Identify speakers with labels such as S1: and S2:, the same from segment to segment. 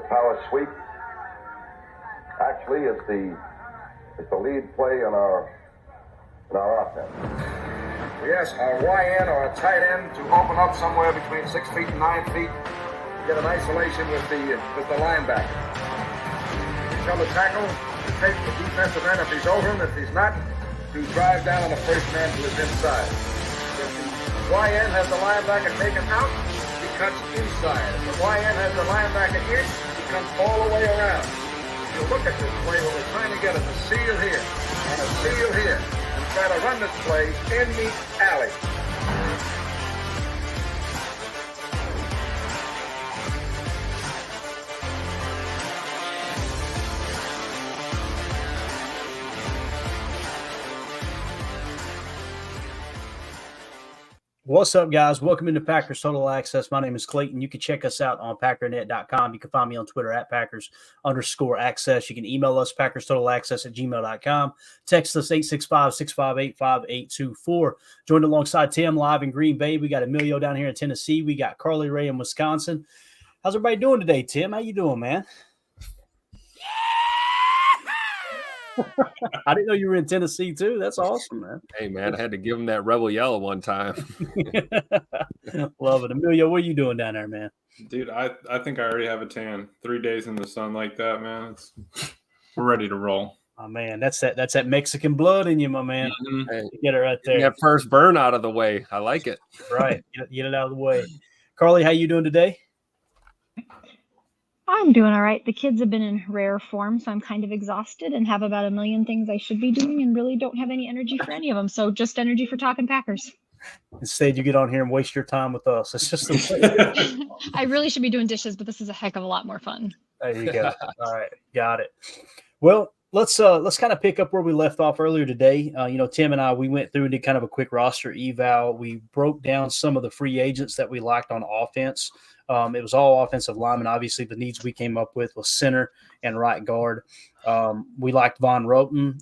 S1: power sweep. Actually, it's the lead play in our offense. We ask our YN or a tight end to open up somewhere between 6 feet and 9 feet. Get an isolation with the linebacker. You tell the tackle to take the defensive end if he's over him. If he's not, to drive down on the first man to his inside. If the YN has the linebacker taken out, he cuts inside. If the YN has the linebacker in, he comes all the way around. If you look at this play, what we're trying to get is a seal here and a seal here, and try to run this play in the alley.
S2: What's up, guys? Welcome into Packers Total Access. My name is Clayton. You can check us out on packernet.com. You can find me on Twitter at Packers_access. You can email us, PackersTotalAccess@gmail.com. Text us 865-658-5824. Joined alongside Tim live in Green Bay. We got Emilio down here in Tennessee. We got Carly Ray in Wisconsin. How's everybody doing today, Tim? How you doing, man? I didn't know you were in Tennessee too. That's awesome, man.
S3: Hey, man, I had to give him that Rebel Yellow one time.
S2: Love it. Emilio, what are you doing down there, man?
S4: Dude, I think I already have a tan. 3 days in the sun like that, man. We're ready to roll.
S2: Oh, man, that's that Mexican blood in you, my man.
S3: Mm-hmm. Hey,
S2: get it right there.
S3: That first burn out of the way. I like it.
S2: Right. Get it out of the way. Carly, how you doing today?
S5: I'm doing all right. The kids have been in rare form, so I'm kind of exhausted and have about a million things I should be doing and really don't have any energy for any of them. So just energy for talking Packers.
S2: Instead, you get on here and waste your time with us. It's just the way.
S5: I really should be doing dishes, but this is a heck of a lot more fun.
S2: There you go. All right. Got it. Well, let's kind of pick up where we left off earlier today. Tim and I, we went through and did kind of a quick roster eval. We broke down some of the free agents that we liked on offense. It was all offensive linemen. Obviously, the needs we came up with was center and right guard. We liked Von Roten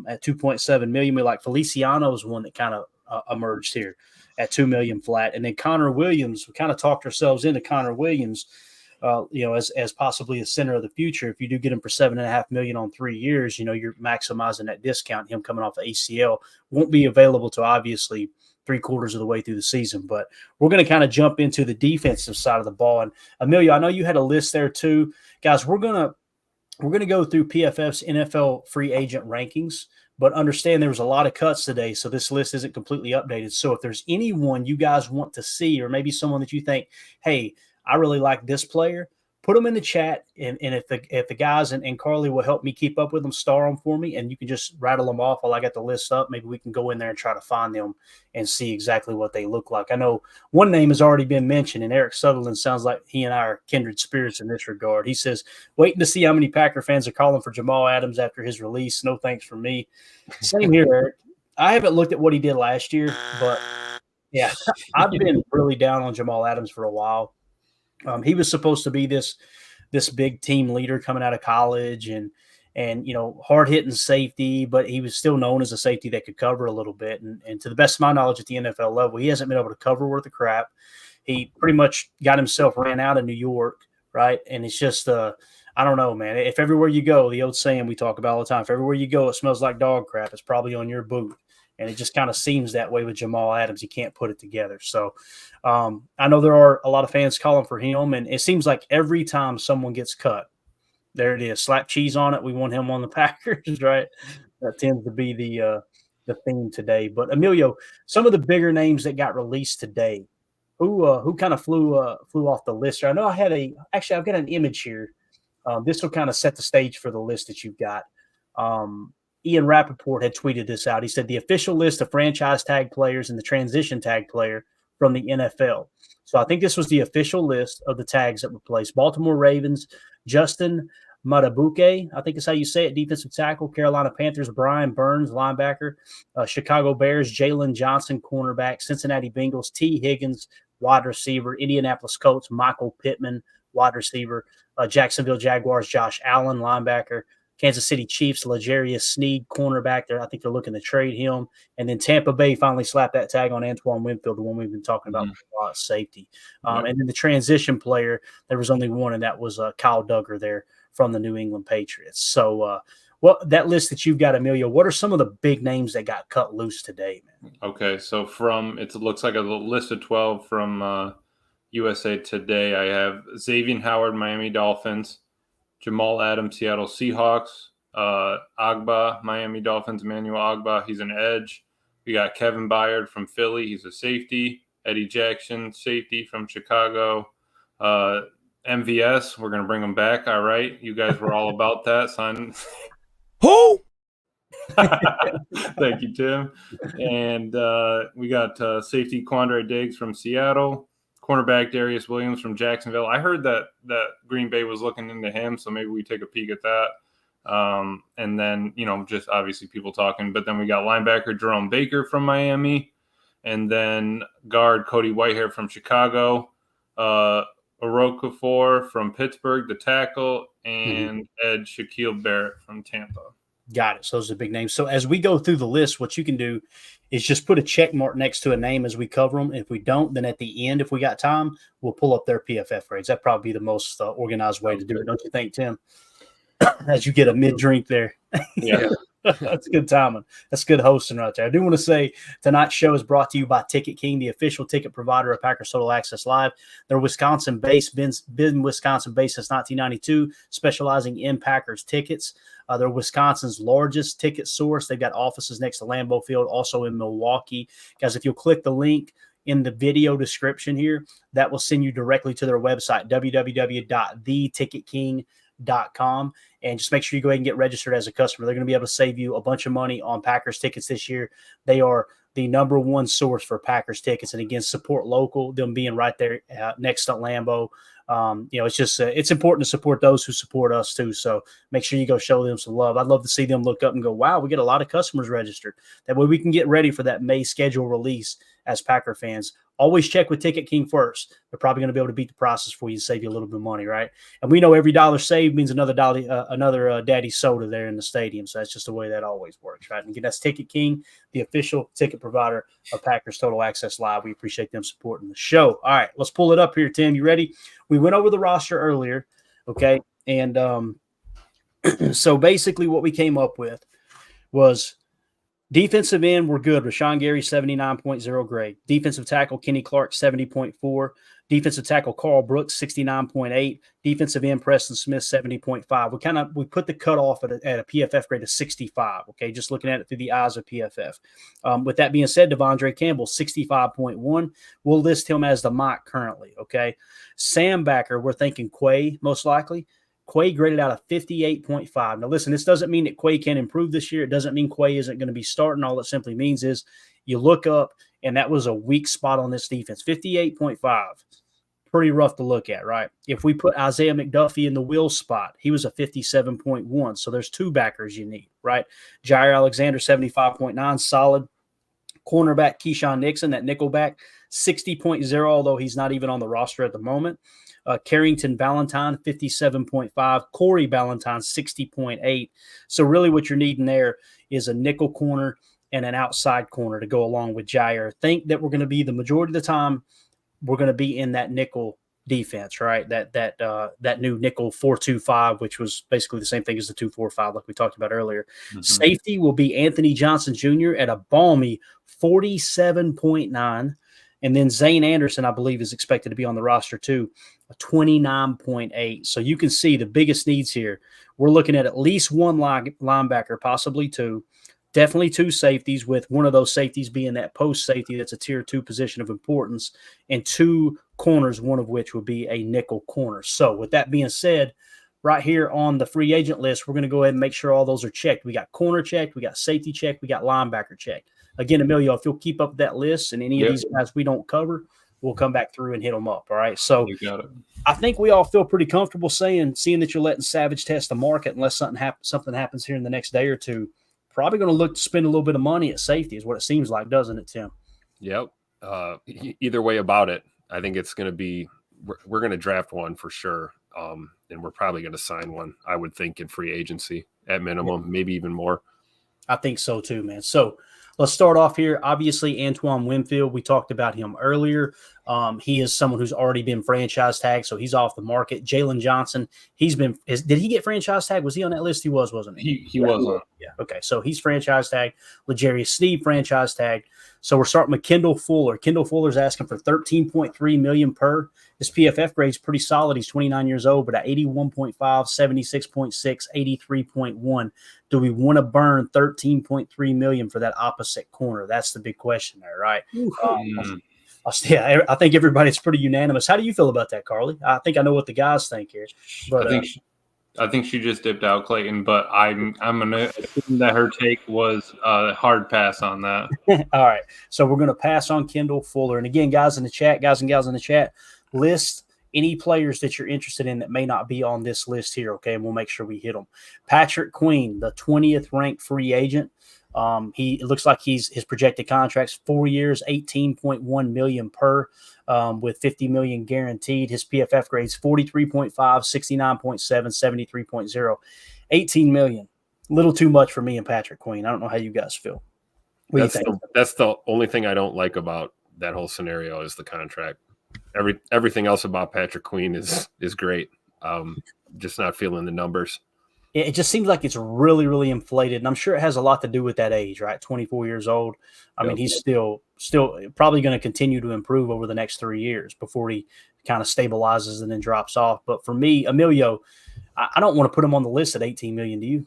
S2: at $2.7 million. We liked Feliciano's one that kind of emerged here at $2 million flat. And then Connor Williams, we kind of talked ourselves into Connor Williams, as possibly a center of the future. If you do get him for $7.5 million on 3 years, you're maximizing that discount. Him coming off the ACL won't be available to obviously 3/4 of the way through the season, but we're going to kind of jump into the defensive side of the ball. And Emilio, I know you had a list there too, guys. We're going to go through PFF's NFL free agent rankings, but understand there was a lot of cuts today, so this list isn't completely updated. So if there's anyone you guys want to see, or maybe someone that you think, hey, I really like this player, put them in the chat, and if the guys and Carly will help me keep up with them, star them for me, and you can just rattle them off while I got the list up. Maybe we can go in there and try to find them and see exactly what they look like. I know one name has already been mentioned, and Eric Sutherland sounds like he and I are kindred spirits in this regard. He says, waiting to see how many Packer fans are calling for Jamal Adams after his release. No thanks for me. Same here, Eric. I haven't looked at what he did last year, but yeah, I've been really down on Jamal Adams for a while. He was supposed to be this big team leader coming out of college and hard hitting safety, but he was still known as a safety that could cover a little bit. And to the best of my knowledge at the NFL level, he hasn't been able to cover worth a crap. He pretty much got himself ran out of New York, right? And it's just I don't know, man. If everywhere you go, the old saying we talk about all the time, if everywhere you go it smells like dog crap, it's probably on your boot. And it just kind of seems that way with Jamal Adams. He can't put it together. So I know there are a lot of fans calling for him, and it seems like every time someone gets cut, there it is. Slap cheese on it. We want him on the Packers, right? That tends to be the theme today. But Emilio, some of the bigger names that got released today, who kind of flew off the list. I know I've got an image here. This will kind of set the stage for the list that you've got. Ian Rappaport had tweeted this out. He said the official list of franchise tag players and the transition tag player from the NFL. So I think this was the official list of the tags that were placed. Baltimore Ravens, Justin Matabuke, I think is how you say it, defensive tackle. Carolina Panthers, Brian Burns, linebacker. Chicago Bears, Jalen Johnson, cornerback. Cincinnati Bengals, T. Higgins, wide receiver. Indianapolis Colts, Michael Pittman, wide receiver. Jacksonville Jaguars, Josh Allen, linebacker. Kansas City Chiefs, L'Jarius Sneed, cornerback there. I think they're looking to trade him. And then Tampa Bay finally slapped that tag on Antoine Winfield, the one we've been talking about for a lot, safety. And then the transition player, there was only one, and that was Kyle Duggar there from the New England Patriots. So, that list that you've got, Emilio, what are some of the big names that got cut loose today, man?
S4: Okay, so it looks like a list of 12 from USA Today. I have Xavier Howard, Miami Dolphins, Jamal Adams, Seattle Seahawks, Agba, Miami Dolphins, Emmanuel Agba, he's an edge. We got Kevin Byard from Philly, he's a safety. Eddie Jackson, safety from Chicago. MVS, we're going to bring him back. All right, you guys were all about that, son.
S3: Who?
S4: Thank you, Tim. And we got safety Quandre Diggs from Seattle, cornerback Darius Williams from Jacksonville. I heard that Green Bay was looking into him, so maybe we take a peek at that. And then, just obviously people talking. But then we got linebacker Jerome Baker from Miami, and then guard Cody Whitehair from Chicago, Orokafor from Pittsburgh, the tackle, and edge Shaquille Barrett from Tampa.
S2: Got it. So those are big names. So as we go through the list, what you can do is just put a check mark next to a name as we cover them. If we don't, then at the end, if we got time, we'll pull up their PFF grades. That'd probably be the most organized way to do it. Don't you think, Tim? As you get a mid-drink there.
S4: Yeah.
S2: That's good timing. That's good hosting right there. I do want to say tonight's show is brought to you by Ticket King, the official ticket provider of Packers Total Access Live. They're Wisconsin-based, been Wisconsin-based since 1992, specializing in Packers tickets. They're Wisconsin's largest ticket source. They've got offices next to Lambeau Field, also in Milwaukee. Guys, if you'll click the link in the video description here, that will send you directly to their website, www.theticketking.com. And just make sure you go ahead and get registered as a customer. They're going to be able to save you a bunch of money on Packers tickets this year. They are the number one source for Packers tickets. And again, support local, them being right there next to Lambeau. It's just it's important to support those who support us too. So make sure you go show them some love. I'd love to see them look up and go, wow, we get a lot of customers registered. That way we can get ready for that May schedule release as Packer fans. Always check with Ticket King first. They're probably going to be able to beat the process for you and save you a little bit of money, right? And we know every dollar saved means another daddy soda there in the stadium. So that's just the way that always works, right? And again, that's Ticket King, the official ticket provider of Packers Total Access Live. We appreciate them supporting the show. All right, let's pull it up here, Tim. You ready? We went over the roster earlier, okay? And so basically what we came up with was defensive end, we're good. Rashawn Gary, 79.0 grade. Defensive tackle, Kenny Clark, 70.4. Defensive tackle, Carl Brooks, 69.8. Defensive end, Preston Smith, 70.5. We put the cutoff at a PFF grade of 65, okay, just looking at it through the eyes of PFF. With that being said, Devondre Campbell, 65.1. We'll list him as the mock currently, okay. Sam Backer, we're thinking Quay, most likely. Quay graded out a 58.5. Now, listen, this doesn't mean that Quay can improve this year. It doesn't mean Quay isn't going to be starting. All it simply means is you look up, and that was a weak spot on this defense. 58.5. Pretty rough to look at, right? If we put Isaiah McDuffie in the will spot, he was a 57.1. So there's two backers you need, right? Jair Alexander, 75.9, solid. Cornerback Keyshawn Nixon, that nickelback, 60.0, although he's not even on the roster at the moment. Carrington Valentine, 57.5. Corey Valentine, 60.8. So really what you're needing there is a nickel corner and an outside corner to go along with Jair. Think that we're going to be the majority of the time, we're going to be in that nickel defense, right? That new nickel 4-2-5, which was basically the same thing as the 2-4-5 like we talked about earlier. Mm-hmm. Safety will be Anthony Johnson Jr. at a balmy 47.9. And then Zane Anderson, I believe, is expected to be on the roster too, a 29.8. So you can see the biggest needs here. We're looking at least one linebacker, possibly two. Definitely two safeties, with one of those safeties being that post safety that's a tier 2 position of importance, and two corners, one of which would be a nickel corner. So with that being said, right here on the free agent list, we're going to go ahead and make sure all those are checked. We got corner checked, we got safety checked, we got linebacker checked. Again, Emilio, if you'll keep up that list and any of these guys we don't cover, we'll come back through and hit them up. All right. So
S4: you got it. I
S2: think we all feel pretty comfortable seeing that you're letting Savage test the market unless something happens here in the next day or two. Probably going to look to spend a little bit of money at safety is what it seems like, doesn't it, Tim?
S3: Yep. Either way about it, I think it's going to be we're going to draft one for sure. and we're probably going to sign one, I would think, in free agency at minimum, maybe even more.
S2: I think so too, man. So let's start off here. Obviously, Antoine Winfield, we talked about him earlier. He is someone who's already been franchise tagged, so he's off the market. Jalen Johnson, did he get franchise tagged? Was he on that list? He was, wasn't he?
S4: He was on.
S2: Yeah. Okay. So he's franchise tagged. L'Jarius Sneed franchise tagged. So we're starting with Kendall Fuller. Kendall Fuller's asking for $13.3 million per. His PFF grade's pretty solid. He's 29 years old, but at 81.5, 76.6, 83.1. Do we want to burn $13.3 million for that opposite corner? That's the big question there, right? Yeah, I think everybody's pretty unanimous. How do you feel about that, Carly? I think I know what the guys think here. But
S4: I think she just dipped out, Clayton. But I'm gonna assume that her take was a hard pass on that.
S2: All right, so we're gonna pass on Kendall Fuller. And again, guys and gals in the chat, list any players that you're interested in that may not be on this list here. Okay, and we'll make sure we hit them. Patrick Queen, the 20th ranked free agent. It looks like his projected contract's 4 years, $18.1 million per, with $50 million guaranteed. His PFF grade's 43.5, 69.7, 73.0, $18 million. A little too much for me and Patrick Queen. I don't know how you guys feel. What do you think?
S3: That's the only thing I don't like about that whole scenario is the contract. Everything else about Patrick Queen is great. Just not feeling the numbers.
S2: It just seems like it's really, really inflated. And I'm sure it has a lot to do with that age, right? 24 years old. I mean, he's still probably going to continue to improve over the next 3 years before he kind of stabilizes and then drops off. But for me, Emilio, I don't want to put him on the list at 18 million. Do you?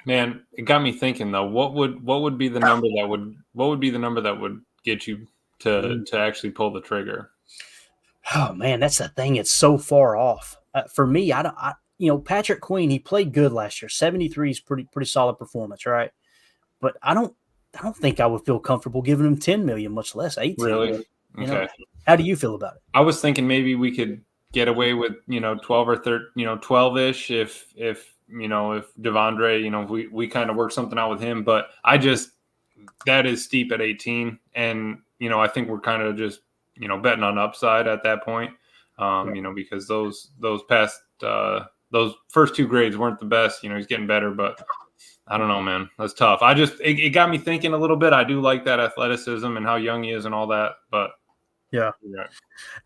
S4: Man, it got me thinking though. What would be the number that would get you to actually pull the trigger?
S2: Oh man, that's the thing. It's so far off. For me, Patrick Queen, he played good last year. 73 is pretty solid performance, right? But I don't think I would feel comfortable giving him 10 million, much less 18.
S4: Really? Okay.
S2: How do you feel about it?
S4: I was thinking maybe we could get away with 12 or 13, 12ish if Devondre, we kind of work something out with him. But that is steep at 18, and I think we're kind of just betting on upside at that point. Because those past those first two grades weren't the best. He's getting better, but I don't know, man. That's tough. It got me thinking a little bit. I do like that athleticism and how young he is and all that, but
S2: yeah,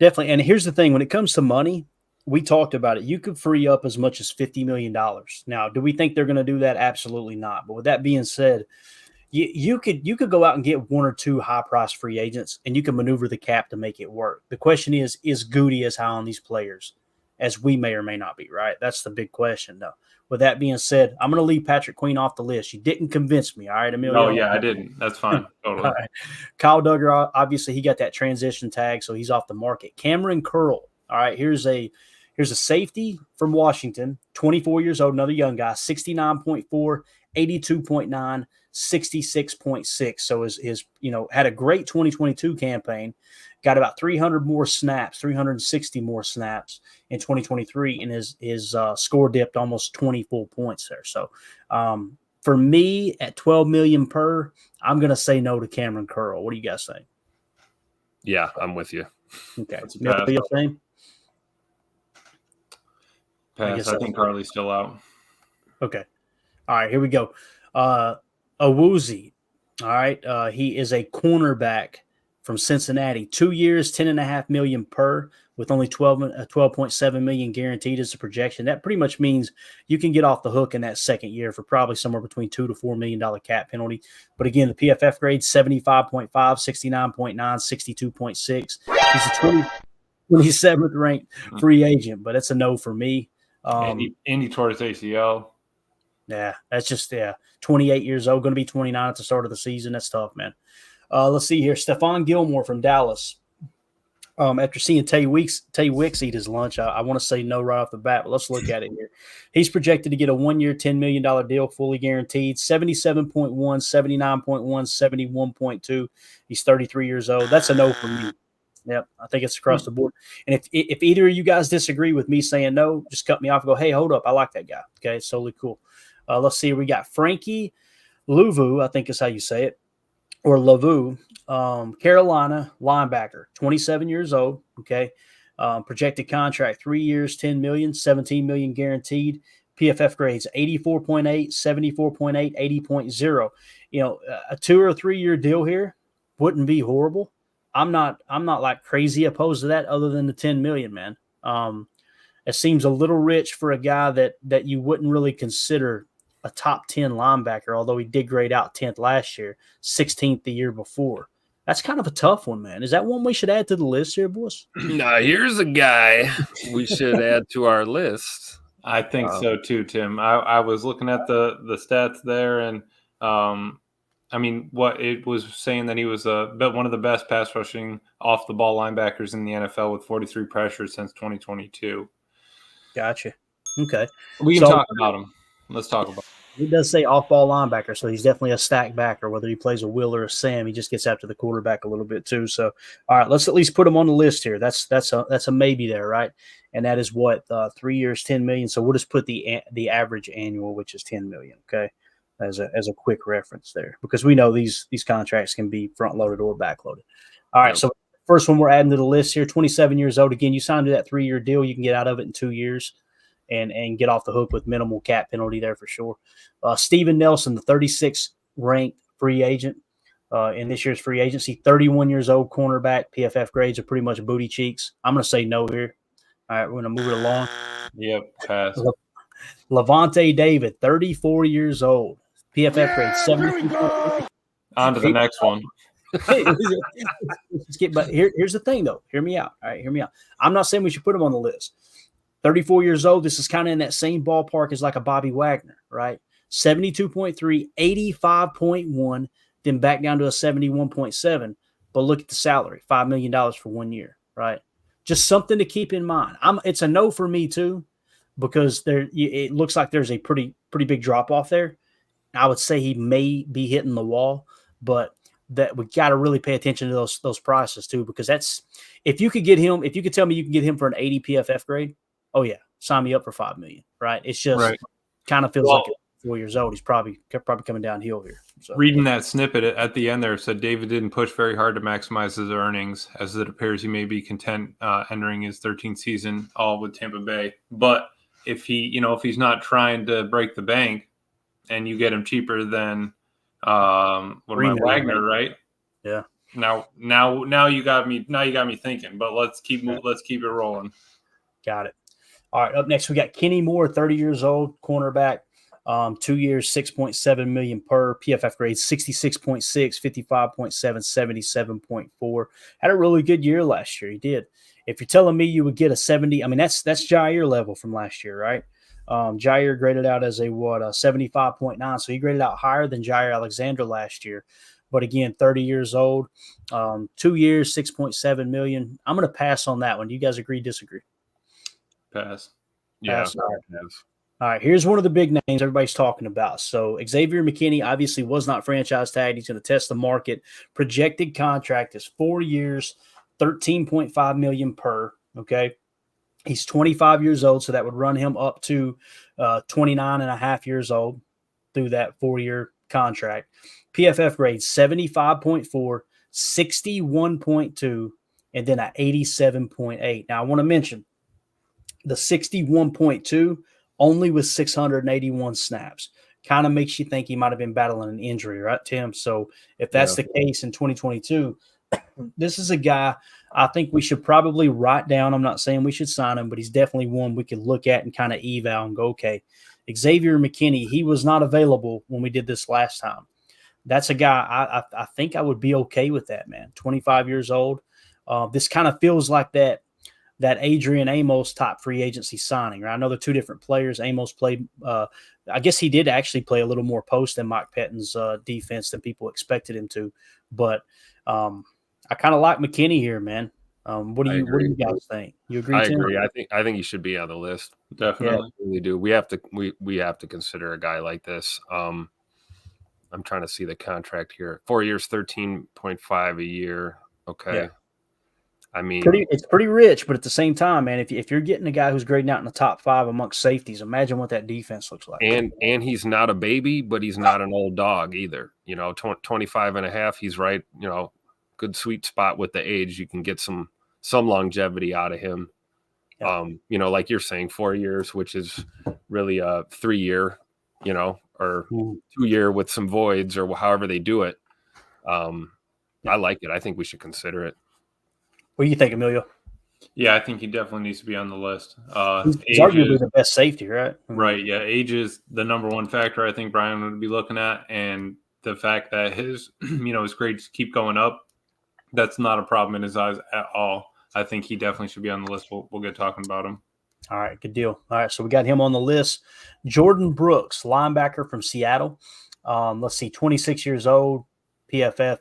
S2: definitely. And here's the thing: when it comes to money, we talked about it. You could free up as much as $50 million. Now, do we think they're going to do that? Absolutely not. But with that being said, you could go out and get one or two high-priced free agents, and you can maneuver the cap to make it work. The question is Goody as high on these players as we may or may not be, right? That's the big question, though. With that being said, I'm going to leave Patrick Queen off the list. You didn't convince me, all right, Emilio?
S4: Oh, yeah, I didn't. That's fine. Totally.
S2: All right. Kyle Duggar, obviously, he got that transition tag, so he's off the market. Cameron Curl, all right, here's a safety from Washington, 24 years old, another young guy, 69.4, 82.9, 66.6. So his had a great 2022 campaign, got about 360 more snaps in 2023, and his score dipped almost 20 full points there. So for me, at 12 million per, I'm going to say no to Cameron Curl. What do you guys think?
S3: Yeah, I'm with you.
S2: Okay. Same?
S4: Pass. I think Carly's still out.
S2: Okay. All right, here we go. Awuzie. All right. He is a cornerback from Cincinnati. 2 years, $10.5 million per, with only 12.7 million guaranteed as a projection. That pretty much means you can get off the hook in that second year for probably somewhere between $2 to $4 million cap penalty. But again, the PFF grade 75.5, 69.9, 62.6. He's a 27th ranked free agent, but it's a no for me.
S4: Andy tore his ACL.
S2: Yeah, that's just 28 years old, going to be 29 at the start of the season. That's tough, man. Let's see here. Stephon Gilmore from Dallas. After seeing Tay Wicks eat his lunch, I want to say no right off the bat, but let's look at it here. He's projected to get a 1 year, $10 million deal, fully guaranteed, 77.1, 79.1, 71.2. He's 33 years old. That's a no for me. Yep, I think it's across the board. And if either of you guys disagree with me saying no, just cut me off and go, hey, hold up, I like that guy. Okay, it's totally cool. Let's see. We got Frankie Louvu, I think is how you say it, or Lavu, Carolina linebacker, 27 years old. Okay, Projected contract 3 years, 10 million, 17 million guaranteed. PFF grades 84.8, 74.8, 80.0. A 2 or 3 year deal here wouldn't be horrible. I'm not like crazy opposed to that, other than the 10 million, man. It seems a little rich for a guy that you wouldn't really consider a top 10 linebacker, although he did grade out 10th last year, 16th the year before. That's kind of a tough one, man. Is that one we should add to the list here, boys?
S3: Now, here's a guy we should add to our list.
S4: I think so too, Tim. I was looking at the stats there, and I mean, what it was saying that he was one of the best pass rushing off the ball linebackers in the NFL with 43 pressures since 2022.
S2: Gotcha. Okay.
S4: We can talk about him. Let's talk about him.
S2: He does say off-ball linebacker, so he's definitely a stack backer. Whether he plays a Will or a Sam, he just gets after the quarterback a little bit too. So, all right, let's at least put him on the list here. That's a maybe there, right? And that is what 3 years, 10 million. So we'll just put the average annual, which is 10 million. Okay, as a quick reference there, because we know these contracts can be front loaded or back loaded. All right, so first one we're adding to the list here, 27 years old. Again, you signed to that 3 year deal, you can get out of it in 2 years. And get off the hook with minimal cap penalty there for sure. Steven Nelson, the 36th ranked free agent in this year's free agency, 31 years old, cornerback. PFF grades are pretty much booty cheeks. I'm going to say no here. All right, we're going to move it along.
S4: Yep, pass.
S2: Levante David, 34 years old. PFF grades 72.
S4: On to the next one.
S2: But here's the thing, though. Hear me out. All right, hear me out. I'm not saying we should put him on the list. 34 years old, this is kind of in that same ballpark as like a Bobby Wagner, right? 72.3, 85.1, then back down to a 71.7. But look at the salary, $5 million for 1 year, right? Just something to keep in mind. It's a no for me too, because it looks like there's a pretty big drop off there. I would say he may be hitting the wall, but that we got to really pay attention to those prices too, because that's if you could tell me you can get him for an 80 PFF grade. Oh yeah, sign me up for $5 million, right? It's just kind of feels like at 4 years old, he's probably coming downhill here. So,
S4: reading that snippet at the end there said David didn't push very hard to maximize his earnings, as it appears he may be content entering his 13th season all with Tampa Bay. But if he's not trying to break the bank, and you get him cheaper than Wagner, right?
S2: Yeah.
S4: Now you got me thinking. But let's keep it rolling.
S2: Got it. All right, up next we got Kenny Moore, 30 years old, cornerback, 2 years, 6.7 million per. PFF grades 66.6, 55.7, 77.4. Had a really good year last year. He did. If you're telling me you would get a 70, I mean that's Jair level from last year, right? Jair graded out as a 75.9, so he graded out higher than Jair Alexander last year. But again, 30 years old, 2 years, 6.7 million. I'm going to pass on that one. Do you guys agree, disagree?
S4: Pass.
S3: Yeah.
S2: Pass. All right, here's one of the big names everybody's talking about. So Xavier McKinney obviously was not franchise tagged. He's going to test the market. Projected contract is 4 years, $13.5 million per. Okay. He's 25 years old, so that would run him up to 29 and a half years old through that 4 year contract. PFF grades 75.4, 61.2, and then an 87.8. Now, I want to mention the 61.2 only with 681 snaps. Kind of makes you think he might have been battling an injury, right, Tim? So if that's the case in 2022, this is a guy I think we should probably write down. I'm not saying we should sign him, but he's definitely one we could look at and kind of eval and go, okay, Xavier McKinney, he was not available when we did this last time. That's a guy I think I would be okay with that, man. 25 years old. This kind of feels like that Adrian Amos top free agency signing, right? I know they're two different players. Amos played, I guess he did actually play a little more post than Mike Pettin's defense than people expected him to. But I kind of like McKinney here, man. What do you guys think? You agree?
S3: I
S2: Tim?
S3: agree. I think he should be on the list.
S4: Definitely.
S3: Yeah, we do. We have to consider a guy like this. I'm trying to see the contract here. 4 years, 13.5 a year. Okay. Yeah. I mean,
S2: it's pretty rich, but at the same time, man, if you're getting a guy who's grading out in the top 5 amongst safeties, imagine what that defense looks like.
S3: And he's not a baby, but he's not an old dog either. 25 and a half, he's right, good sweet spot with the age. You can get some some longevity out of him.
S2: Yeah.
S3: You know, like you're saying, 4 years, which is really a 3 year, you know, or 2 year with some voids or however they do it. I like it. I think we should consider it.
S2: What do you think, Emilio?
S4: Yeah, I think he definitely needs to be on the list.
S2: He's arguably the best safety, right?
S4: Right. Yeah. Age is the number one factor I think Brian would be looking at. And the fact that his, his grades keep going up, that's not a problem in his eyes at all. I think he definitely should be on the list. We'll get talking about him.
S2: All right. Good deal. All right. So we got him on the list. Jordan Brooks, linebacker from Seattle. Let's see, 26 years old, PFF.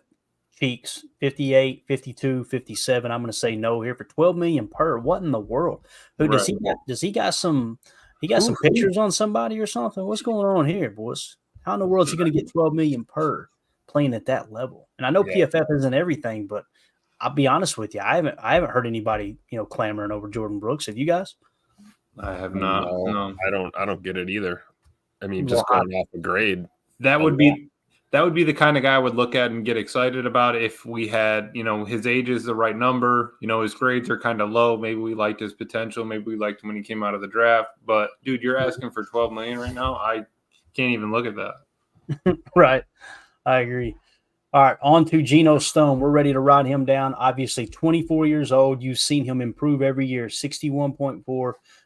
S2: Cheeks 58, 52, 57. I'm going to say no here for 12 million per. What in the world? Who does he got? Does he got some? He got some pictures on somebody or something? What's going on here, boys? How in the world is he going to get 12 million per playing at that level? And I know PFF isn't everything, but I'll be honest with you, I haven't heard anybody clamoring over Jordan Brooks. Have you guys?
S4: I have not. No.
S3: I don't get it either. I mean, just going off a grade.
S4: That would be the kind of guy I would look at and get excited about if we had, his age is the right number. His grades are kind of low. Maybe we liked his potential. Maybe we liked him when he came out of the draft. But, dude, you're asking for $12 million right now? I can't even look at that.
S2: Right. I agree. All right, on to Geno Stone. We're ready to ride him down. Obviously, 24 years old. You've seen him improve every year, 61.4,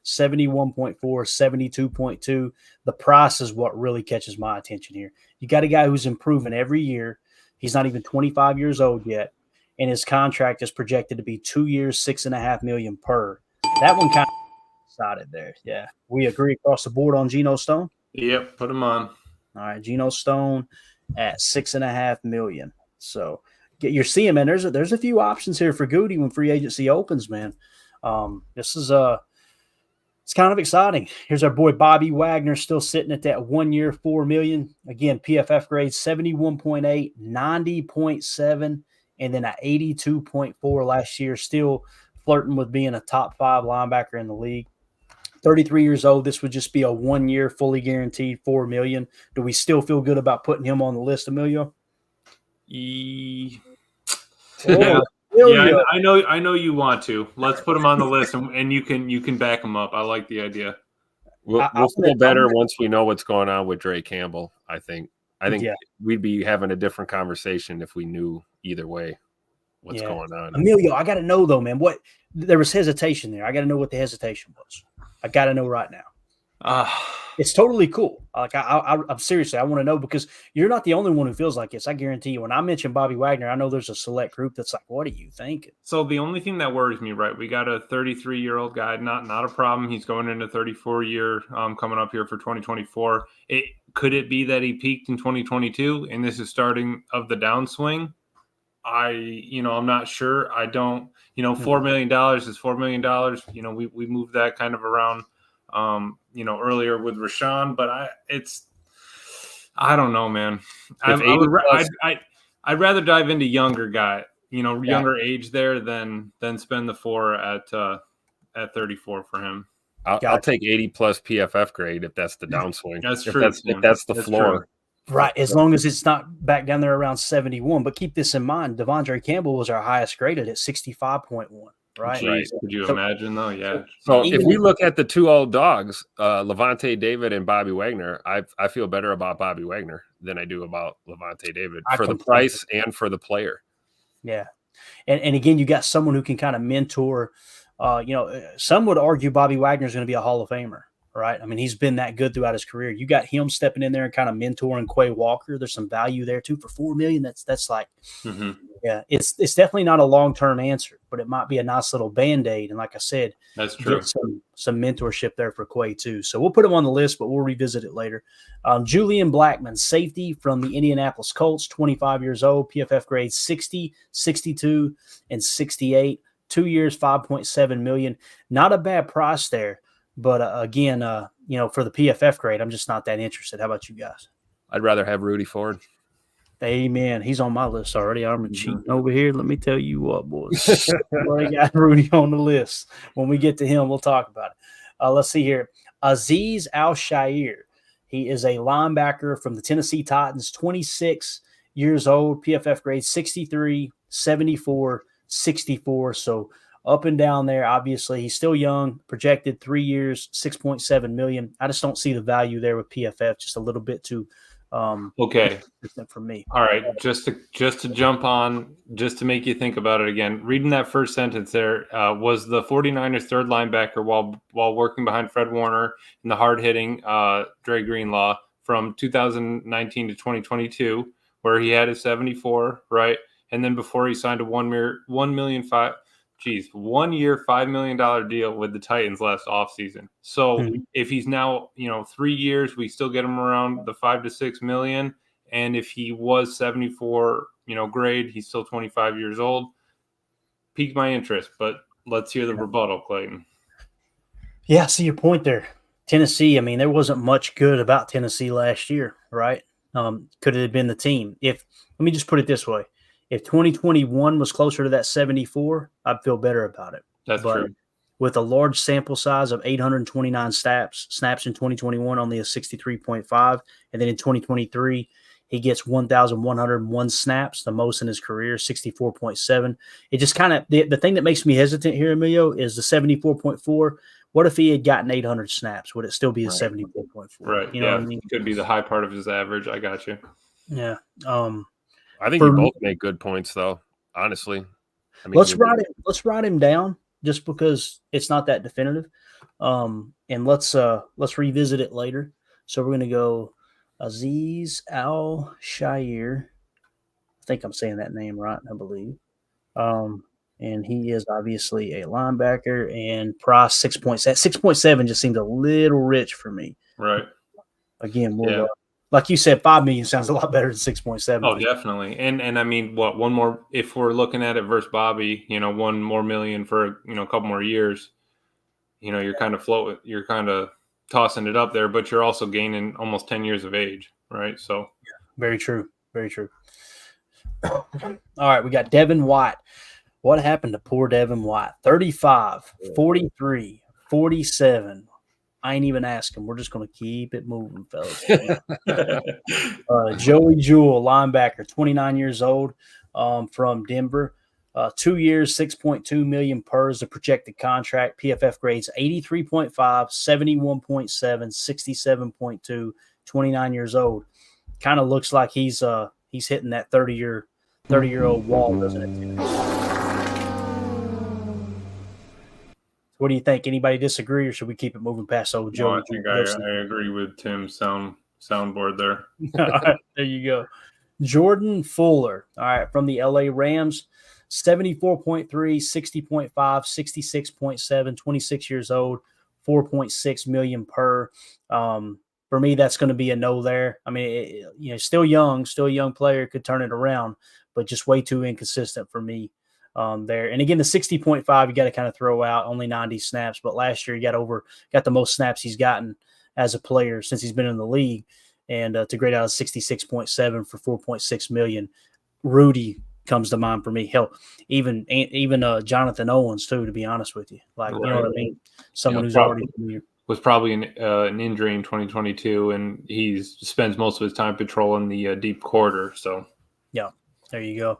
S2: 71.4, 72.2. The price is what really catches my attention here. You got a guy who's improving every year. He's not even 25 years old yet, and his contract is projected to be 2 years, $6.5 million per. That one kind of decided there. Yeah, we agree across the board on Geno Stone?
S4: Yep, put him on.
S2: All right, Geno Stone at $6.5 million. So you're seeing, man, there's a few options here for Goody when free agency opens, man. This is it's kind of exciting. Here's our boy Bobby Wagner still sitting at that 1 year, $4 million. Again, PFF grade 71.8, 90.7, and then an 82.4 last year, still flirting with being a top 5 linebacker in the league. 33 years old. This would just be a 1 year, fully guaranteed $4 million. Do we still feel good about putting him on the list, Emilio?
S4: Yeah, I know you want to. Let's put him on the list, and you can back him up. I like the idea.
S3: We'll feel better once we know what's going on with Dre Campbell. I think we'd be having a different conversation if we knew either way what's going on.
S2: Emilio, I got to know though, man. What there was hesitation there. I got to know what the hesitation was. I got to know right now. It's totally cool. Like I'm seriously, I want to know because you're not the only one who feels like this. I guarantee you. When I mention Bobby Wagner, I know there's a select group that's like, "What are you thinking?"
S4: So the only thing that worries me, right? We got a 33-year-old guy. Not a problem. He's going into 34 year, coming up here for 2024. Could it be that he peaked in 2022 and this is starting of the downswing? I'm not sure. I don't. $4 million is $4 million. We moved that kind of around, earlier with Rashawn, but I don't know, man. I'd rather dive into younger guy, younger age there than spend the 4 at 34 for him.
S3: I'll take 80 plus PFF grade if that's the downswing.
S4: That's true.
S3: If that's the floor.
S4: True.
S2: Right, as long as it's not back down there around 71. But keep this in mind, Devondre Campbell was our highest graded at 65.1, right?
S4: Jeez, could you imagine, though? Yeah.
S3: So if we look at the 2 old dogs, Levante David and Bobby Wagner, I feel better about Bobby Wagner than I do about Levante David for the price and for the player.
S2: Yeah. And again, you got someone who can kind of mentor. Some would argue Bobby Wagner is going to be a Hall of Famer. Right. I mean, he's been that good throughout his career. You got him stepping in there and kind of mentoring Quay Walker. There's some value there too for $4 million. That's like, yeah, it's definitely not a long-term answer, but it might be a nice little Band-Aid. And like I said,
S4: that's true.
S2: Some mentorship there for Quay too. So we'll put him on the list, but we'll revisit it later. Julian Blackman, safety from the Indianapolis Colts, 25 years old, PFF grades 60, 62, and 68. 2 years, $5.7 million. Not a bad price there. But again, for the PFF grade, I'm just not that interested. How about you guys?
S3: I'd rather have Rudy Ford.
S2: Amen. He's on my list already. I'm cheating over here. Let me tell you what, boys. I got Rudy on the list. When we get to him, we'll talk about it. Let's see here. Azeez Al-Shaair. He is a linebacker from the Tennessee Titans, 26 years old, PFF grade 63, 74, 64. So up and down there. Obviously, he's still young, projected 3 years, $6.7 million. I just don't see the value there with PFF, just a little bit too
S4: okay
S2: for me.
S4: All right, just to jump on, just to make you think about it again, reading that first sentence there, was the 49ers third linebacker while working behind Fred Warner in the hard-hitting Dre Greenlaw from 2019 to 2022, where he had a 74, right? And then before he signed a 1 year $5 million deal with the Titans last offseason. So if he's now 3 years, we still get him around the 5 to 6 million. And if he was 74, grade, he's still 25 years old. Piqued my interest, but let's hear the rebuttal, Clayton.
S2: Yeah, I see your point there. Tennessee, I mean, there wasn't much good about Tennessee last year, right? Could it have been the team? Let me just put it this way. If 2021 was closer to that 74, I'd feel better about it.
S4: That's true.
S2: With a large sample size of 829 snaps in 2021, only a 63.5. And then in 2023, he gets 1,101 snaps, the most in his career, 64.7. It just kind of the thing that makes me hesitant here, Emilio, is the 74.4. What if he had gotten 800 snaps? Would it still be a 74.4?
S4: Right.
S2: You know what I mean?
S4: Could be the high part of his average. I got you.
S2: Yeah.
S3: I think you both make good points, though. Honestly, I mean,
S2: let's write him down just because it's not that definitive, and let's revisit it later. So we're gonna go Aziz Al-Shaair. I think I'm saying that name right, I believe. And he is obviously a linebacker, and price 6.7. 6.7 just seems a little rich for me.
S4: Right.
S2: Again, like you said, 5 million sounds a lot better than 6.7.
S4: Oh, definitely. And I mean, one more, if we're looking at it versus Bobby, 1 more million for, a couple more years, you're kind of tossing it up there, but you're also gaining almost 10 years of age. Right. So
S2: very true. Very true. All right. We got Devin White. What happened to poor Devin White? 35, 43, 47. I ain't even asking. We're just going to keep it moving, fellas. Joey Jewell, linebacker, 29 years old, from Denver. 2 years, $6.2 million per is the projected contract. PFF grades 83.5, 71.7, 67.2, 29 years old. Kind of looks like he's hitting that 30-year-old wall, doesn't it? What do you think? Anybody disagree, or should we keep it moving past old Joey?
S4: No, I think I agree with Tim's soundboard there.
S2: All right, there you go. Jordan Fuller, all right, from the LA Rams, 74.3, 60.5, 66.7, 26 years old, 4.6 million per. For me, that's going to be a no there. I mean, still a young player, could turn it around, but just way too inconsistent for me. There. And again, the 60.5, you got to kind of throw out, only 90 snaps. But last year, he got the most snaps he's gotten as a player since he's been in the league. And to grade out a 66.7 for 4.6 million. Rudy comes to mind for me. Hell, even Jonathan Owens, too, to be honest with you. Like, you know what I mean? Someone who's already familiar.
S4: Was probably an injury in 2022, and he spends most of his time patrolling the deep quarter. So,
S2: yeah, there you go.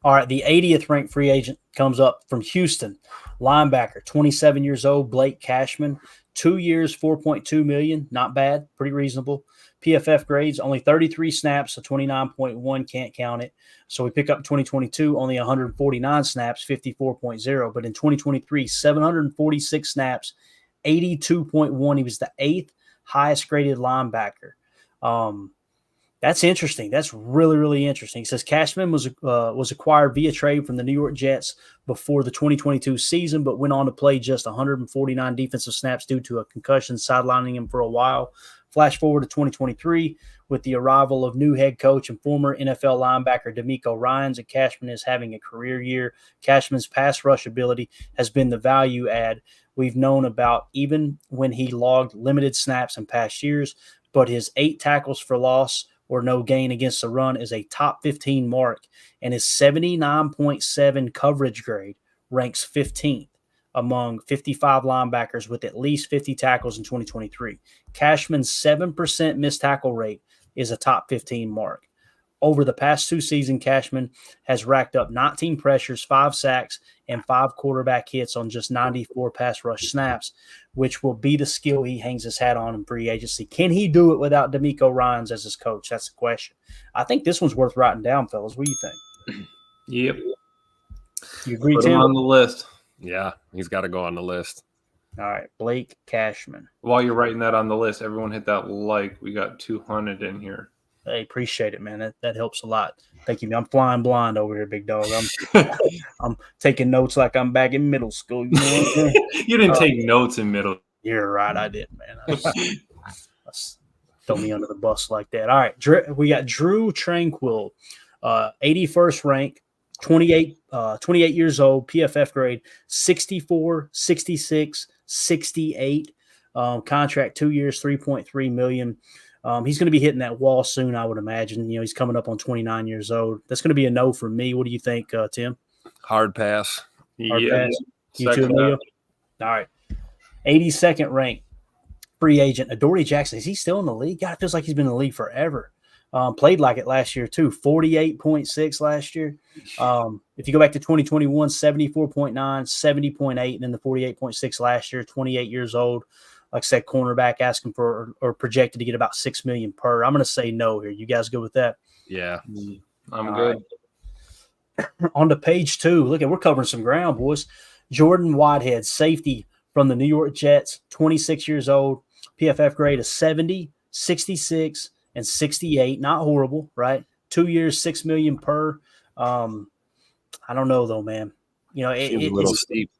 S2: All right, the 80th ranked free agent comes up from Houston. Linebacker, 27 years old, Blake Cashman. 2 years, $4.2 million. Not bad, pretty reasonable. PFF grades, only 33 snaps, so 29.1, can't count it. So we pick up 2022, only 149 snaps, 54.0. But in 2023, 746 snaps, 82.1. He was the 8th highest graded linebacker. That's interesting. That's really, really interesting. He says Cashman was acquired via trade from the New York Jets before the 2022 season, but went on to play just 149 defensive snaps due to a concussion, sidelining him for a while. Flash forward to 2023 with the arrival of new head coach and former NFL linebacker DeMeco Ryans, and Cashman is having a career year. Cashman's pass rush ability has been the value add we've known about even when he logged limited snaps in past years, but his 8 tackles for loss or no gain against the run is a top 15 mark, and his 79.7 coverage grade ranks 15th among 55 linebackers with at least 50 tackles in 2023. Cashman's 7% missed tackle rate is a top 15 mark. Over the past 2 seasons, Cashman has racked up 19 pressures, 5 sacks, and 5 quarterback hits on just 94 pass rush snaps, which will be the skill he hangs his hat on in free agency. Can he do it without DeMeco Ryans as his coach? That's the question. I think this one's worth writing down, fellas. What do you think?
S4: Yep.
S2: You agree,
S4: Put him
S2: Tim?
S4: on the list.
S3: Yeah, he's got to go on the list.
S2: All right, Blake Cashman.
S4: While you're writing that on the list, everyone hit that like. We got 200 in here.
S2: Hey, appreciate it, man. That helps a lot. Thank you. I'm flying blind over here, big dog. I'm taking notes like I'm back in middle school. You know what I'm saying?
S4: You didn't take notes in middle.
S2: You're right. I did, man. Throw me under the bus like that. All right. We got Drew Tranquil, 81st rank, 28 years old, PFF grade, 64, 66, 68. Contract 2 years, $3.3 million. He's going to be hitting that wall soon, I would imagine. He's coming up on 29 years old. That's going to be a no for me. What do you think, Tim?
S3: Hard pass.
S2: Hard pass. You too,
S4: Second
S2: Emilio? All right. 82nd ranked free agent, Adoree Jackson. Is he still in the league? God, it feels like he's been in the league forever. Played like it last year, too. 48.6 last year. If you go back to 2021, 74.9, 70.8, and then the 48.6 last year, 28 years old. Like I said, cornerback asking for or projected to get about $6 million per. I'm going to say no here. You guys go with that?
S3: Yeah,
S4: I'm good.
S2: Right. On to page 2. Look, we're covering some ground, boys. Jordan Whitehead, safety from the New York Jets, 26 years old. PFF grade of 70, 66, and 68. Not horrible, right? 2 years, $6 million per. I don't know though, man.
S3: Seems a little steep.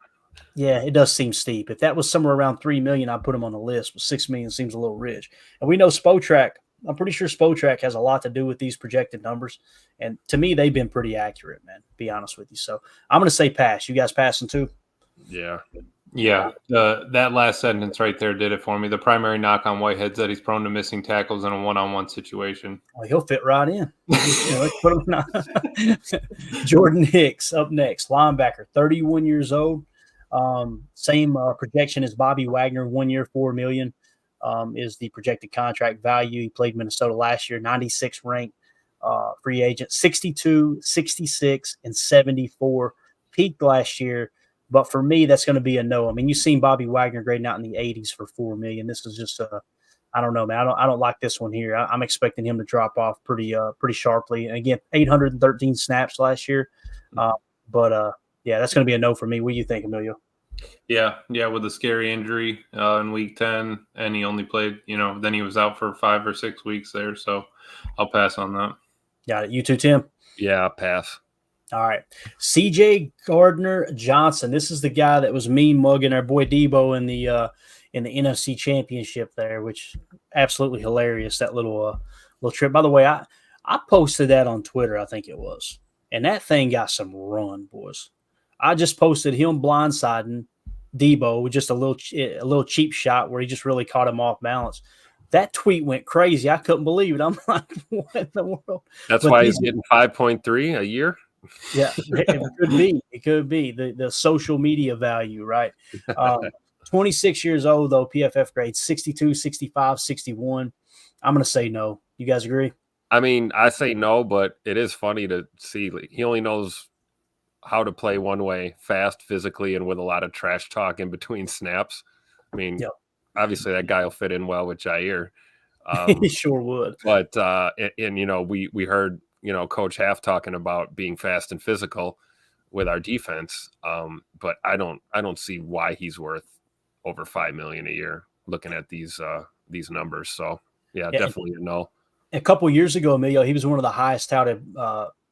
S2: Yeah, it does seem steep. If that was somewhere around $3 million, I'd put him on the list. But $6 million seems a little rich. And we know Spotrac. I'm pretty sure Spotrac has a lot to do with these projected numbers. And to me, they've been pretty accurate, man. To be honest with you. So I'm going to say pass. You guys passing too?
S3: Yeah.
S4: Yeah, that last sentence right there did it for me. The primary knock on Whitehead's that he's prone to missing tackles in a one-on-one situation.
S2: Well, he'll fit right in. Let's put him Jordan Hicks up next, linebacker, 31 years old. Same projection as Bobby Wagner, 1 year, $4 million is the projected contract value. He played Minnesota last year, 96 ranked free agent, 62, 66, and 74. Peaked last year. But for me, that's going to be a no. I mean, you've seen Bobby Wagner grading out in the 80s for $4 million. This is just I don't know, man. I don't like this one here. I'm expecting him to drop off pretty sharply. And again, 813 snaps last year. Yeah, that's going to be a no for me. What do you think, Emilio?
S4: Yeah, with a scary injury in week 10, and he only played, then he was out for 5 or 6 weeks there. So I'll pass on that.
S2: Got it. You too, Tim?
S3: Yeah, pass.
S2: All right. CJ Gardner-Johnson. This is the guy that was mean mugging our boy Debo in the NFC Championship there, which absolutely hilarious, that little trip. By the way, I posted that on Twitter, I think it was. And that thing got some run, boys. I just posted him blindsiding Debo with just a little cheap shot where he just really caught him off balance. That tweet went crazy. I couldn't believe it. I'm like, what in the world?
S3: That's why he's getting 5.3 a year.
S2: Yeah, it could be the social media value, right? 26 years old though, PFF grade 62, 65, 61. I'm going to say no. You guys agree?
S3: I mean, I say no, but it is funny to see he only knows how to play one way, fast, physically, and with a lot of trash talk in between snaps. I mean, Obviously that guy will fit in well with Jair.
S2: He sure would.
S3: But we heard Coach Half talking about being fast and physical with our defense. But I don't see why he's worth over $5 million a year looking at these numbers. So yeah, definitely a no.
S2: A couple of years ago, Emilio, he was one of the highest touted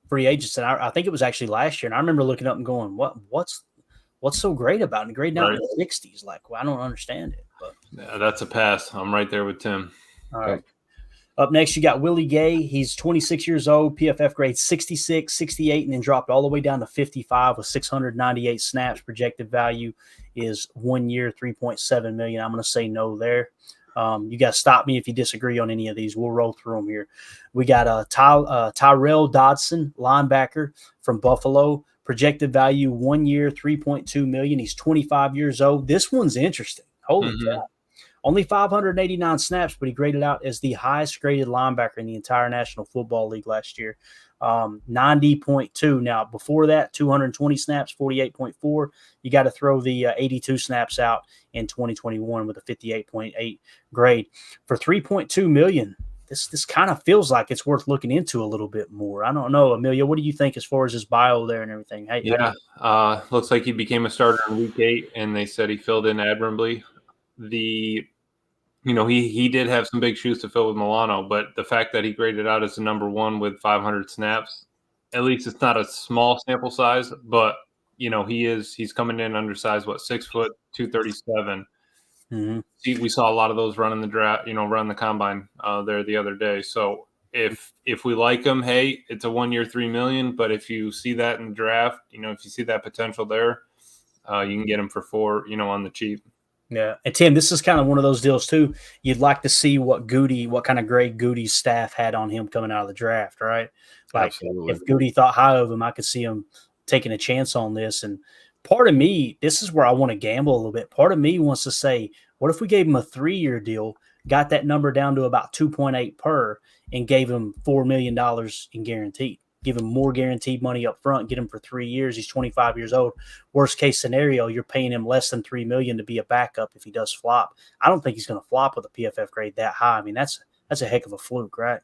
S2: free agents, and I think it was actually last year. And I remember looking up and going, "What's so great about it?" Grading out in the 60s, like, well, I don't understand it. But
S4: yeah, that's a pass. I'm right there with Tim.
S2: All right. Up next, you got Willie Gay. He's 26 years old, PFF grade 66, 68, and then dropped all the way down to 55 with 698 snaps. Projected value is 1 year, $3.7 million. I'm going to say no there. You guys stop me if you disagree on any of these. We'll roll through them here. We got Tyrell Dodson, linebacker from Buffalo. Projected value 1 year, $3.2 million. He's 25 years old. This one's interesting. Holy cow. Only 589 snaps, but he graded out as the highest graded linebacker in the entire National Football League last year. 90.2. Now, before that, 220 snaps, 48.4. You got to throw the 82 snaps out in 2021 with a 58.8 grade. For $3.2 million, this kind of feels like it's worth looking into a little bit more. I don't know, Amelia, what do you think as far as his bio there and everything? Hey,
S4: yeah, looks like he became a starter in week 8, and they said he filled in admirably. He did have some big shoes to fill with Milano, but the fact that he graded out as the number 1 with 500 snaps, at least it's not a small sample size, but he's coming in undersized, 6 foot, 237. Mm-hmm. We saw a lot of those running the draft, run the combine there the other day. So if we like him, hey, it's a 1 year, $3 million. But if you see that in the draft, if you see that potential there, you can get him for $4 million, on the cheap.
S2: Yeah. And Tim, this is kind of one of those deals too. You'd like to see what kind of grade Goody's staff had on him coming out of the draft, right? Like Absolutely. If Goody thought high of him, I could see him taking a chance on this. And part of me, this is where I want to gamble a little bit. Part of me wants to say, what if we gave him a 3-year deal, got that number down to about 2.8 per, and gave him $4 million in guaranteed? Give him more guaranteed money up front, get him for 3 years. He's 25 years old. Worst case scenario, you're paying him less than $3 million to be a backup if he does flop. I don't think he's going to flop with a PFF grade that high. I mean, that's a heck of a fluke, right?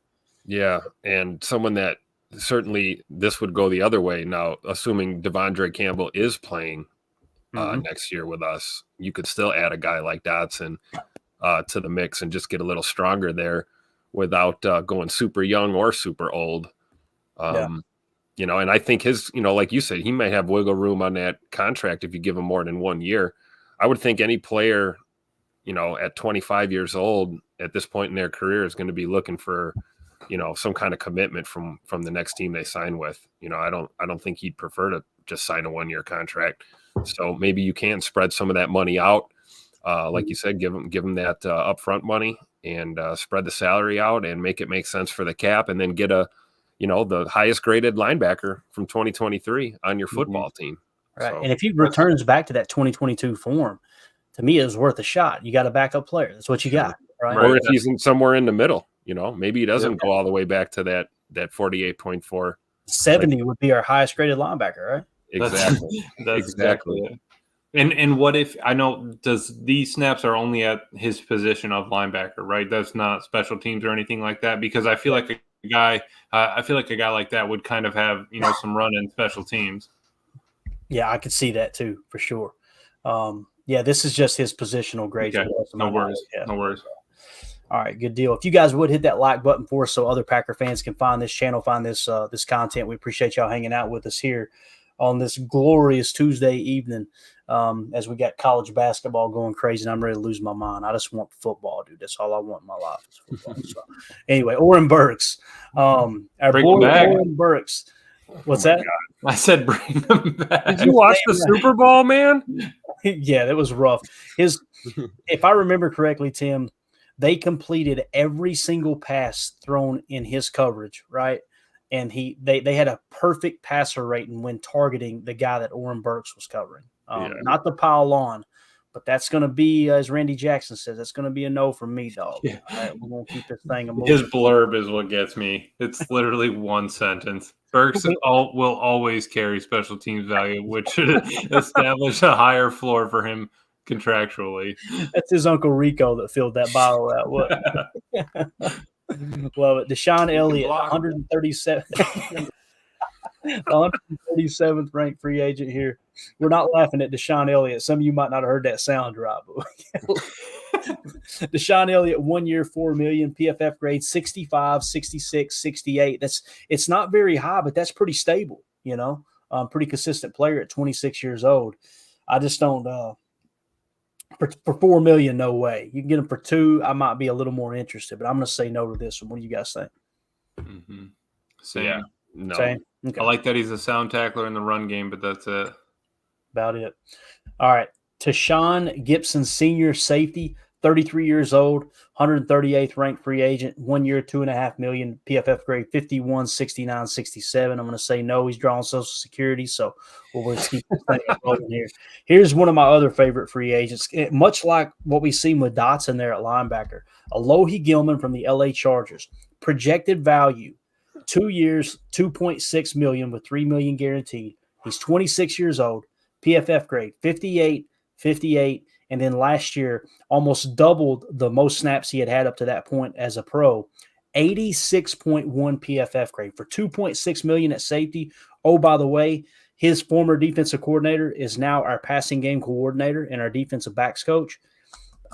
S3: Yeah, and someone that certainly this would go the other way. Now, assuming Devondre Campbell is playing next year with us, you could still add a guy like Dotson to the mix and just get a little stronger there without going super young or super old. And I think his, like you said, he may have wiggle room on that contract if you give him more than 1 year. I would think any player, at 25 years old at this point in their career is going to be looking for, some kind of commitment from the next team they sign with. I don't think he'd prefer to just sign a 1 year contract. So maybe you can spread some of that money out. Like you said, give him that upfront money and spread the salary out and make it make sense for the cap, and then get the highest graded linebacker from 2023 on your football team.
S2: Right. So, and if he returns back to that 2022 form, to me, it was worth a shot. You got a backup player. That's what you got. Right.
S3: Or if he's somewhere in the middle, maybe he doesn't go all the way back to that 48.4.
S2: 70 would be our highest graded linebacker, right?
S3: Exactly.
S4: That's exactly it. And what if, I know, these snaps are only at his position of linebacker, right? That's not special teams or anything like that, because I feel like a guy like that would kind of have, some run in special teams.
S2: Yeah, I could see that too, for sure. This is just his positional grade.
S4: Okay. No worries. Yeah. No worries.
S2: All right, good deal. If you guys would hit that like button for us so other Packer fans can find this channel, find this content, we appreciate y'all hanging out with us here on this glorious Tuesday evening as we got college basketball going crazy, and I'm ready to lose my mind. I just want football, dude. That's all I want in my life is football. So, anyway, Oren Burks. Our boy Oren Burks. What's that?
S4: God. I said bring him back.
S3: Did you watch the Super Bowl, man?
S2: Yeah, that was rough. If I remember correctly, Tim, they completed every single pass thrown in his coverage, right? And they had a perfect passer rating when targeting the guy that Oren Burks was covering. Not to pile on, but that's going to be, as Randy Jackson says, that's going to be a no from me, dog. Yeah. All right, we're going to keep this thing moving.
S4: His blurb is what gets me. It's literally one sentence. Burks will always carry special teams value, which should establish a higher floor for him contractually.
S2: That's his Uncle Rico that filled that bottle out. What? Love it. Deshaun Elliott, 137. 137th ranked free agent here. We're not laughing at Deshaun Elliott. Some of you might not have heard that sound right, but Deshaun Elliott, 1 year, $4 million, PFF grade 65, 66, 68. It's not very high, but that's pretty stable, pretty consistent player at 26 years old. I just don't for $4 million, no way. You can get him for $2 million. I might be a little more interested, but I'm going to say no to this one. What do you guys think?
S4: Mm-hmm. Same.
S3: Yeah. No.
S2: Same? Okay.
S4: I like that he's a sound tackler in the run game, but that's it.
S2: About it. All right. Tashawn Gibson, senior safety, 33 years old, 138th ranked free agent, 1 year, $2.5 million, PFF grade 51, 69, 67. I'm going to say no. He's drawing Social Security, so we'll just keep this thing rolling here. Here's one of my other favorite free agents, much like what we've seen with Dotson there at linebacker. Alohi Gilman from the LA Chargers. Projected value, 2 years, $2.6 million with $3 million guaranteed. He's 26 years old. PFF grade 58, 58, and then last year almost doubled the most snaps he had up to that point as a pro. 86.1 PFF grade for $2.6 million at safety. Oh, by the way, his former defensive coordinator is now our passing game coordinator and our defensive backs coach.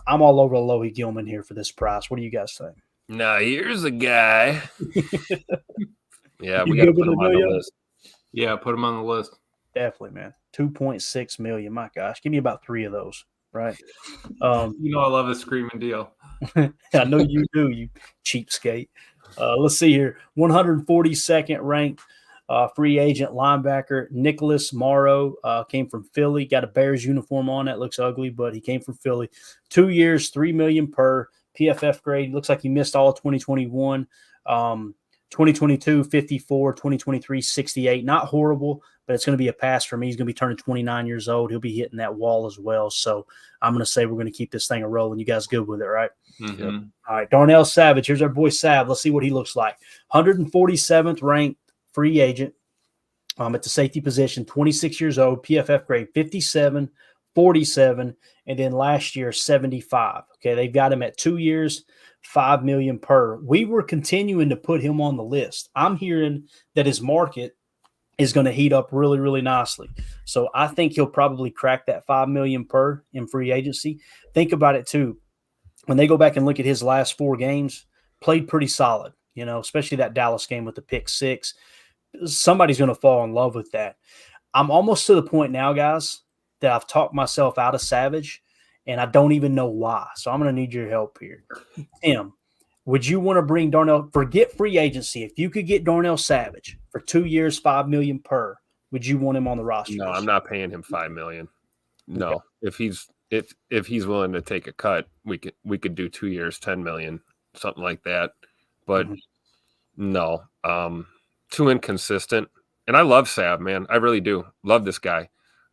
S2: I'm all over Alohi Gilman here for this price. What do you guys think?
S3: Now here's a guy. Yeah, we got to put him on the list.
S4: Yeah, put him on the list.
S2: Definitely, man. 2.6 million. My gosh, give me about 3 of those, right?
S4: I love a screaming deal.
S2: I know you do, you cheapskate. Let's see here. 142nd ranked free agent linebacker Nicholas Morrow came from Philly. Got a Bears uniform on. That looks ugly, but he came from Philly. 2 years, $3 million per. PFF grade. Looks like he missed all of 2021. 2022, 54, 2023, 68. Not horrible, but it's going to be a pass for me. He's going to be turning 29 years old. He'll be hitting that wall as well. So I'm going to say we're going to keep this thing rolling. You guys good with it, right?
S4: Mm-hmm.
S2: Yep. All right. Darnell Savage. Here's our boy Sav. Let's see what he looks like. 147th ranked free agent at the safety position, 26 years old, PFF grade 57, 47, and then last year 75. Okay, they've got him at 2 years, $5 million per. We were continuing to put him on the list. I'm hearing that his market is going to heat up really, really nicely. So I think he'll probably crack that $5 million per in free agency. Think about it too. When they go back and look at his last 4 games, played pretty solid, especially that Dallas game with the pick 6. Somebody's going to fall in love with that. I'm almost to the point now, guys, that I've talked myself out of Savage, and I don't even know why. So I'm going to need your help here. Tim, would you want to bring Darnell – forget free agency. If you could get Darnell Savage for 2 years, $5 million per, would you want him on the roster?
S3: No, I'm not paying him $5 million. No. Okay. If he's willing to take a cut, we could do 2 years, $10 million, something like that. But no, too inconsistent. And I love Sav, man. I really do. Love this guy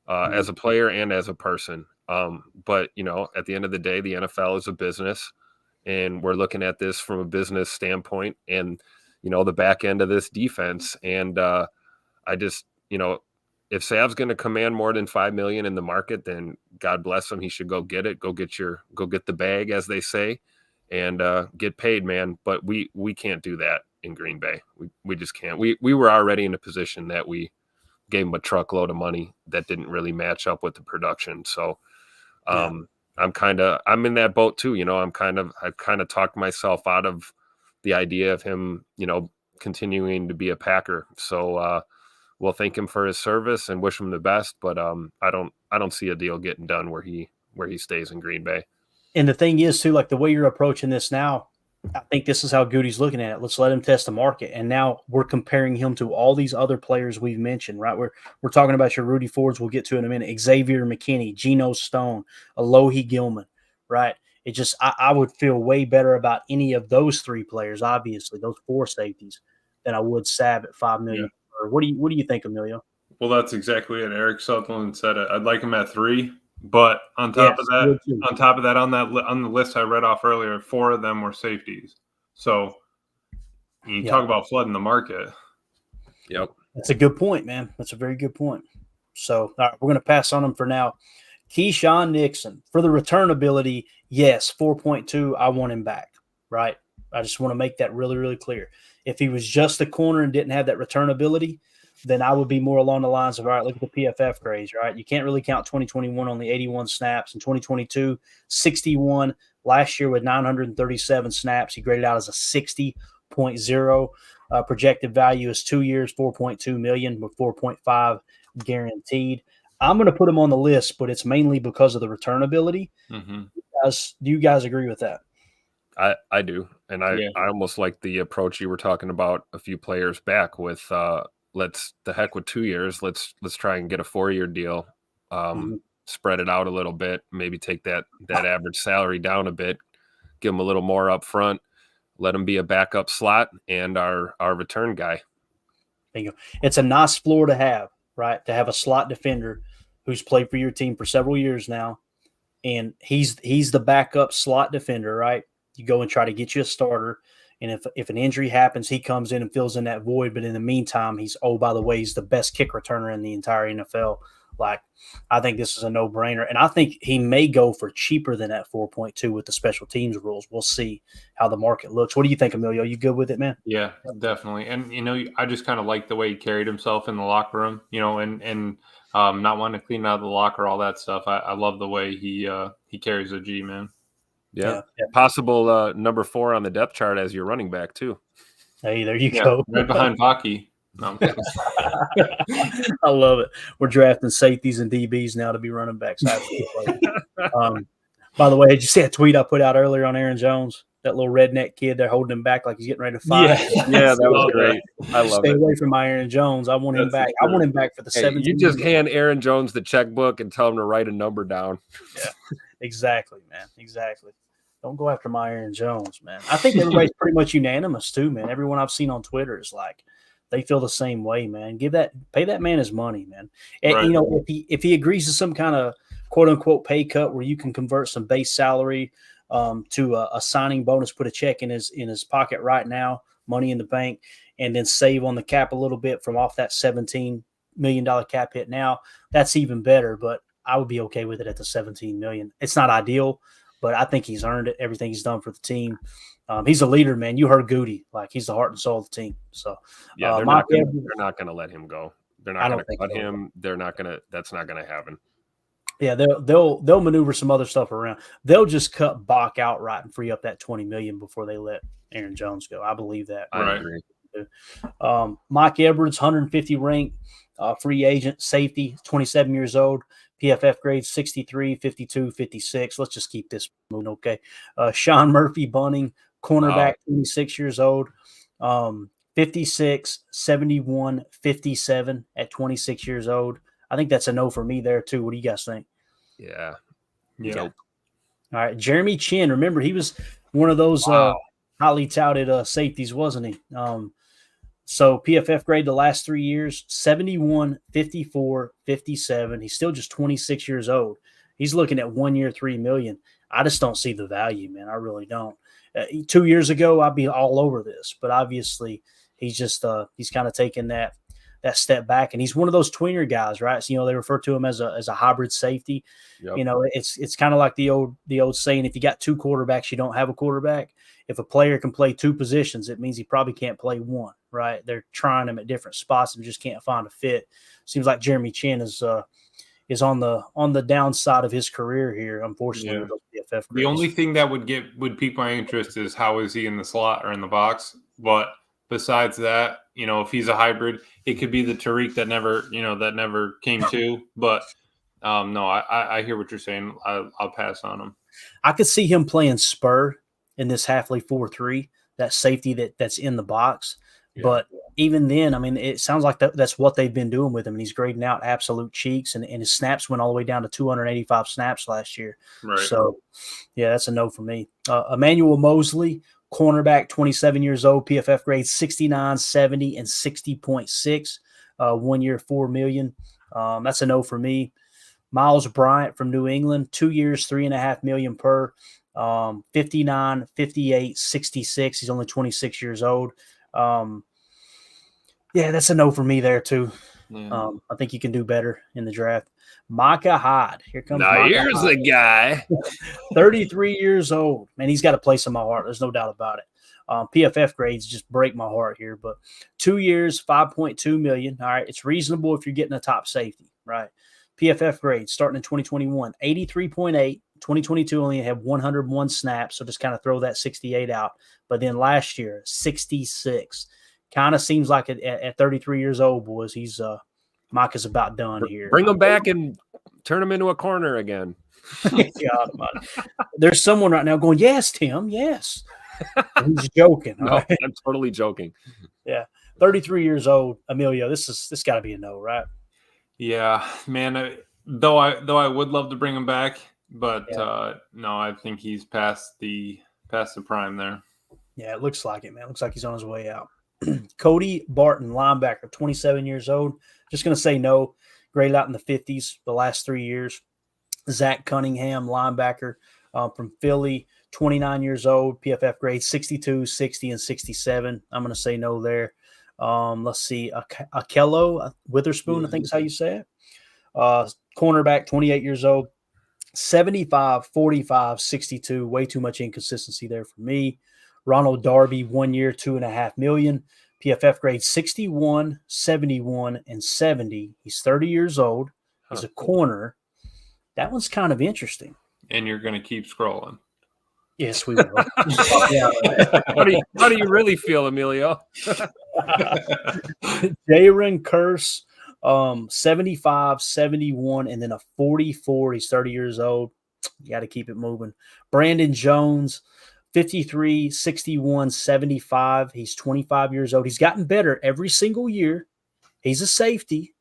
S3: as a player and as a person. But, at the end of the day, the NFL is a business, and we're looking at this from a business standpoint and, the back end of this defense. And I just, if Sav's going to command more than $5 million in the market, then God bless him. He should go get it. Go get the bag, as they say, and get paid, man. But we can't do that in Green Bay. We just can't. We were already in a position that we gave him a truckload of money that didn't really match up with the production. So I'm in that boat too. I've kind of talked myself out of the idea of him, continuing to be a Packer. So we'll thank him for his service and wish him the best. But I don't see a deal getting done where he stays in Green Bay.
S2: And the thing is too, like the way you're approaching this now, I think this is how Goody's looking at it. Let's let him test the market. And now we're comparing him to all these other players we've mentioned, right? We're talking about your Rudy Fords we'll get to in a minute. Xavier McKinney, Geno Stone, Alohi Gilman, right? It just I would feel way better about any of those 3 players, obviously, those 4 safeties, than I would Sav at $5 million. Yeah. What do you think, Emilio?
S4: Well, that's exactly it. Eric Sutherland said it. I'd like him at 3. But on top of that, on the list I read off earlier, 4 of them were safeties. So you talk about flooding the market.
S3: Yep.
S2: That's a good point, man. That's a very good point. So all right, we're going to pass on him for now. Keyshawn Nixon, for the return ability, yes, 4.2, I want him back, right? I just want to make that really, really clear. If he was just a corner and didn't have that return ability, then I would be more along the lines of, all right, look at the PFF grades, right? You can't really count 2021 on the 81 snaps. In 2022, 61. Last year with 937 snaps, he graded out as a 60.0. Projected value is 2 years, $4.2 million with 4.5 guaranteed. I'm going to put him on the list, but it's mainly because of the return ability.
S4: Mm-hmm.
S2: Do you guys agree with that?
S3: I do. And I almost like the approach you were talking about a few players back with let's the heck with 2 years. Let's try and get a 4-year deal. spread it out a little bit, maybe take that average salary down a bit, give him a little more up front, let him be a backup slot and our return guy.
S2: Bingo. It's a nice floor to have, right? To have a slot defender who's played for your team for several years now, and he's the backup slot defender, right? You go and try to get you a starter, and if an injury happens, he comes in and fills in that void. But in the meantime, by the way, he's the best kick returner in the entire NFL. Like, I think this is a no-brainer, and I think he may go for cheaper than that 4.2 with the special teams rules. We'll see how the market looks. What do you think, Emilio? You good with it, man?
S4: Yeah, definitely. And I just kind of like the way he carried himself in the locker room, and not wanting to clean out the locker, all that stuff. I love the way he carries a G, man.
S3: Yeah. Possible number 4 on the depth chart as your running back too.
S2: Hey, there you go.
S4: Right behind Baki. No,
S2: I love it. We're drafting safeties and DBs now to be running backs. By the way, did you see that tweet I put out earlier on Aaron Jones? That little redneck kid, they're holding him back like he's getting ready to fight.
S3: Yeah, that was great. I love
S2: Stay away from my Aaron Jones. I want him back. I want him back for the 17.
S3: You just hand Aaron Jones the checkbook and tell him to write a number down.
S2: Yeah, exactly, man. Exactly. Don't go after my Aaron Jones, man. I think everybody's pretty much unanimous too, man. Everyone I've seen on Twitter is like, they feel the same way, man. Pay that man his money, man. And
S4: right.
S2: If he agrees to some kind of quote unquote pay cut where you can convert some base salary to a signing bonus, put a check in his pocket right now, money in the bank, and then save on the cap a little bit from off that $17 million cap hit now, that's even better. But I would be okay with it at the $17 million. It's not ideal, but I think he's earned it. Everything he's done for the team. He's a leader, man. You heard Goody, like he's the heart and soul of the team. So
S3: yeah, they're not going to let him go. They're not going to cut him. They're not going to. That's not going to happen.
S2: Yeah, they'll maneuver some other stuff around. They'll just cut Bach outright and free up that $20 million before they let Aaron Jones go. I believe that.
S3: I agree.
S2: Mike Edwards, 150 ranked, free agent, safety, 27 years old. PFF grades 63, 52, 56. Let's just keep this moving, okay? Sean Murphy Bunning, cornerback, 26 years old. 56, 71, 57 at 26 years old. I think that's a no for me there, too. What do you guys think?
S3: Yeah.
S2: Nope. All right. Jeremy Chin. Remember, he was one of those highly touted safeties, wasn't he? So PFF grade the last 3 years, 71, 54, 57. He's still just 26 years old. He's looking at 1 year, $3 million. I just don't see the value, man. I really don't. 2 years ago, I'd be all over this, but obviously he's just he's kind of taken that step back, and he's one of those tweener guys, right? So, they refer to him as a hybrid safety. Yep. It's kind of like the old saying, if you got two quarterbacks, you don't have a quarterback. If a player can play two positions, it means he probably can't play one, right? They're trying him at different spots and just can't find a fit. Seems like Jeremy Chin is on the downside of his career here, unfortunately.
S4: Yeah. With the only thing that would pique my interest is how is he in the slot or in the box. But besides that, if he's a hybrid, it could be the Tariq that never came to. But no, I hear what you're saying. I'll pass on him.
S2: I could see him playing spur in this Halfley 4-3, that safety that's in the box. Yeah. But even then, I mean, it sounds like that's what they've been doing with him, and he's grading out absolute cheeks, and his snaps went all the way down to 285 snaps last year.
S4: Right.
S2: So, yeah, that's a no for me. Emmanuel Mosley, cornerback, 27 years old, PFF grades 69, 70, and 60.6, 1 year, $4 million. That's a no for me. Miles Bryant from New England, 2 years, $3.5 million per, 59, 58, 66. He's only 26 years old. Yeah, that's a no for me there too. Yeah. I think you can do better in the draft. Micah Hyde. Here comes
S3: now. Here's Hyde. The guy.
S2: 33 years old. Man, he's got a place in my heart. There's no doubt about it. PFF grades just break my heart here. But 2 years, $5.2 million. All right. It's reasonable if you're getting a top safety, right? PFF grades starting in 2021, 83.8. 2022 only had 101 snaps, so just kind of throw that 68 out. But then last year, 66. Kind of seems like at 33 years old, boys, he's Micah's about done here.
S3: Bring him back and turn him into a corner again.
S2: There's someone right now going, yes, Tim, yes. He's joking.
S3: No, right? I'm totally joking.
S2: Yeah, 33 years old, Emilio. This got to be a no, right?
S4: Yeah, man. Though I would love to bring him back, but
S2: Yeah.
S4: no, I think he's past the prime there.
S2: Yeah, it looks like it, man. Looks like he's on his way out. Cody Barton, linebacker, 27 years old. Just going to say no. Graded out in the 50s the last 3 years. Zach Cunningham, linebacker from Philly, 29 years old. PFF grade 62, 60, and 67. I'm going to say no there. Let's see. Akello Witherspoon, I think is how you say it. Cornerback, 28 years old. 75, 45, 62. Way too much inconsistency there for me. Ronald Darby, 1 year, $2.5 million. PFF grade 61, 71, and 70. He's 30 years old. He's a corner. That one's kind of interesting.
S4: And you're going to keep scrolling.
S2: Yes, we will.
S3: How do you really feel, Emilio?
S2: Jaron Curse, 75, 71, and then a 44. He's 30 years old. You got to keep it moving. Brandon Jones, 53, 61, 75. He's 25 years old. He's gotten better every single year. He's a safety.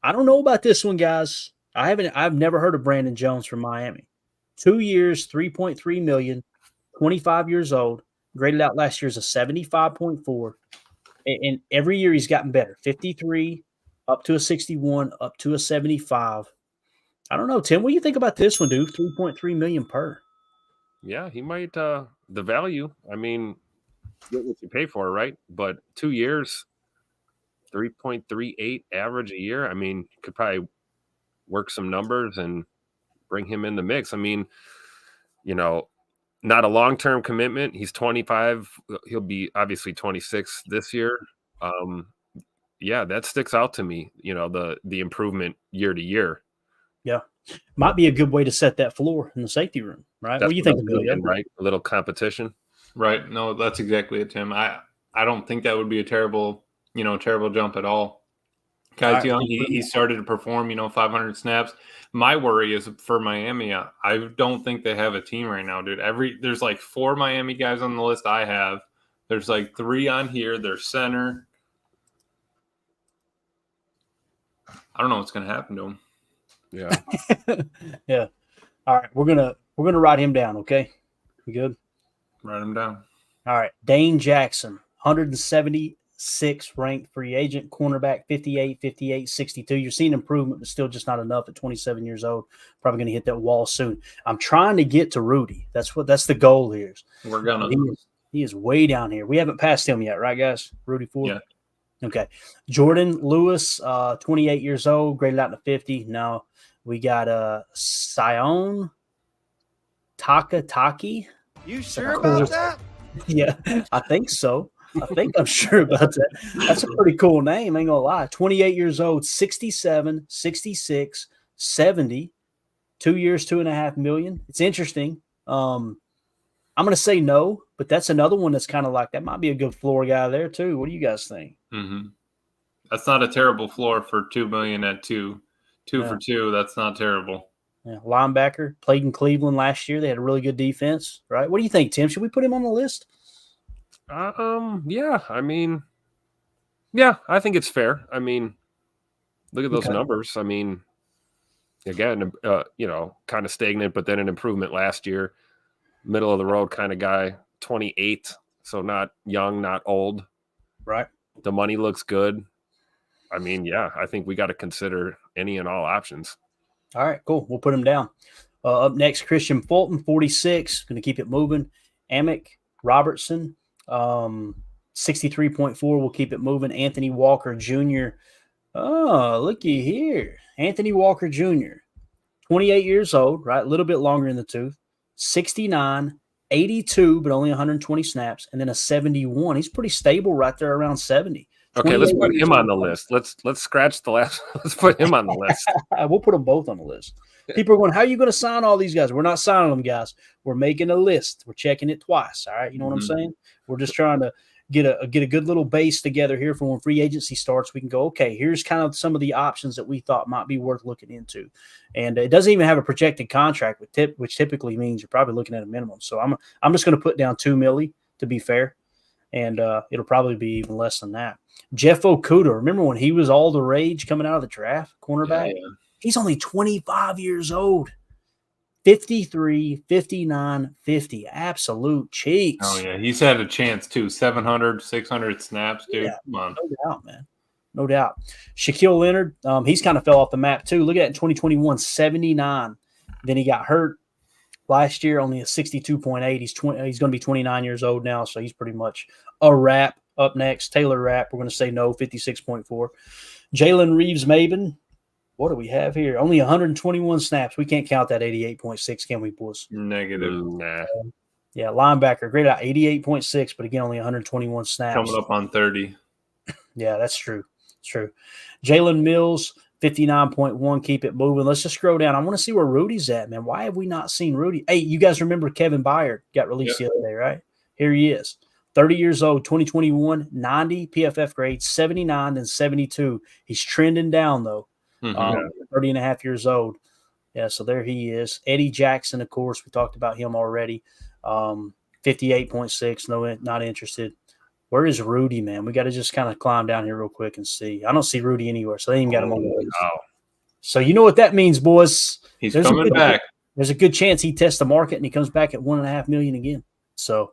S2: I don't know about this one, guys. I've never heard of Brandon Jones from Miami. 2 years, $3.3 million, 25 years old. Graded out last year as a 75.4. And every year he's gotten better. 53, up to a 61, up to a 75. I don't know, Tim. What do you think about this one, dude? 3.3 million per.
S3: Yeah, he might. The value. I mean, get what you pay for, right? But 2 years, 3.38 average a year. I mean, you could probably work some numbers and bring him in the mix. I mean, not a long-term commitment. He's 25. He'll be obviously 26 this year. Yeah, that sticks out to me. The improvement year to year.
S2: Yeah, might be a good way to set that floor in the safety room, right?
S3: That's
S2: what do you think, Emilio?
S3: Right, a little competition.
S4: Right. No, that's exactly it, Tim. I don't think that would be a terrible jump at all. Guy's young. He started to perform, 500 snaps. My worry is for Miami. I don't think they have a team right now, dude. There's like 4 Miami guys on the list I have. There's like 3 on here. There's center. I don't know what's going to happen to him.
S3: Yeah.
S2: Yeah. All right. We're gonna write him down, okay? We good?
S4: Write him down.
S2: All right. Dane Jackson, 176 ranked free agent, cornerback, 58, 58, 62. You're seeing improvement, but still just not enough at 27 years old. Probably going to hit that wall soon. I'm trying to get to Rudy. That's the goal here.
S4: We're gonna.
S2: He is way down here. We haven't passed him yet, right, guys? Rudy Ford?
S4: Yeah.
S2: Okay. Jordan Lewis, 28 years old, graded out in the 50. Now we got Sion Takataki.
S6: You sure about that?
S2: Yeah, I think so. I'm sure about that. That's a pretty cool name, ain't gonna lie. 28 years old, 67, 66, 70, 2 years, $2.5 million. It's interesting. I'm gonna say no, but that's another one that's kind of like that might be a good floor guy there too. What do you guys think?
S4: Mm-hmm. That's not a terrible floor for $2 million at 2 for 2. That's not terrible.
S2: Yeah, linebacker, played in Cleveland last year. They had a really good defense, right? What do you think, Tim? Should we put him on the list?
S3: Yeah. I mean, yeah, I think it's fair. I mean, look at those numbers. I mean, again, kind of stagnant, but then an improvement last year. Middle of the road kind of guy, 28, so not young, not old.
S2: Right.
S3: The money looks good. I mean, yeah, I think we got to consider any and all options.
S2: All right, cool. We'll put him down. Up next, Christian Fulton, 46. Going to keep it moving. Amick Robertson, 63.4. We'll keep it moving. Anthony Walker Jr. Oh, looky here. Anthony Walker Jr., 28 years old, right? A little bit longer in the tooth. 69, 82, but only 120 snaps, and then a 71. He's pretty stable right there around 70.
S3: Okay, let's put him on the list. Let's scratch the last. Let's put him on the list.
S2: We'll put them both on the list. People are going, how are you going to sign all these guys? We're not signing them, guys. We're making a list. We're checking it twice. All right, you know what I'm saying? We're just trying to get a good little base together here for when free agency starts. We can go, okay, here's kind of some of the options that we thought might be worth looking into. And it doesn't even have a projected contract, which typically means you're probably looking at a minimum. So I'm just going to put down $2 million to be fair, and it'll probably be even less than that. Jeff Okudah, remember when he was all the rage coming out of the draft, cornerback? He's only 25 years old. 53, 59, 50. Absolute cheeks.
S4: Oh, yeah. He's had a chance, too. 700, 600 snaps, dude.
S2: Yeah,
S4: Come on.
S2: no doubt, man. No doubt. Shaquille Leonard, he's kind of fell off the map, too. Look at that in 2021, 79. Then he got hurt last year, only a 62.8. He's going to be 29 years old now, so he's pretty much a wrap. Up next, Taylor Rapp. We're going to say no, 56.4. Jalen Reeves-Maben. What do we have here? Only 121 snaps. We can't count that 88.6, can we, boys?
S4: Negative.
S3: Nah.
S2: Yeah, linebacker. Great out, 88.6, but again, only 121 snaps.
S4: Coming up on 30.
S2: Yeah, that's true. It's true. Jalen Mills, 59.1. Keep it moving. Let's just scroll down. I want to see where Rudy's at, man. Why have we not seen Rudy? Hey, you guys remember Kevin Byard got released the other day, right? Here he is. 30 years old, 2021, 90 PFF grades, 79, then 72. He's trending down, though. 30 and a half years old. Yeah, so there he is. Eddie Jackson, of course, we talked about him already. 58.6, no, not interested. Where is Rudy, man? We got to just kind of climb down here real quick and see. I don't see Rudy anywhere, so they ain't got him on the list.
S3: Wow.
S2: So you know what that means, boys.
S4: He's coming back.
S2: There's a good chance he tests the market and he comes back at $1.5 million again. So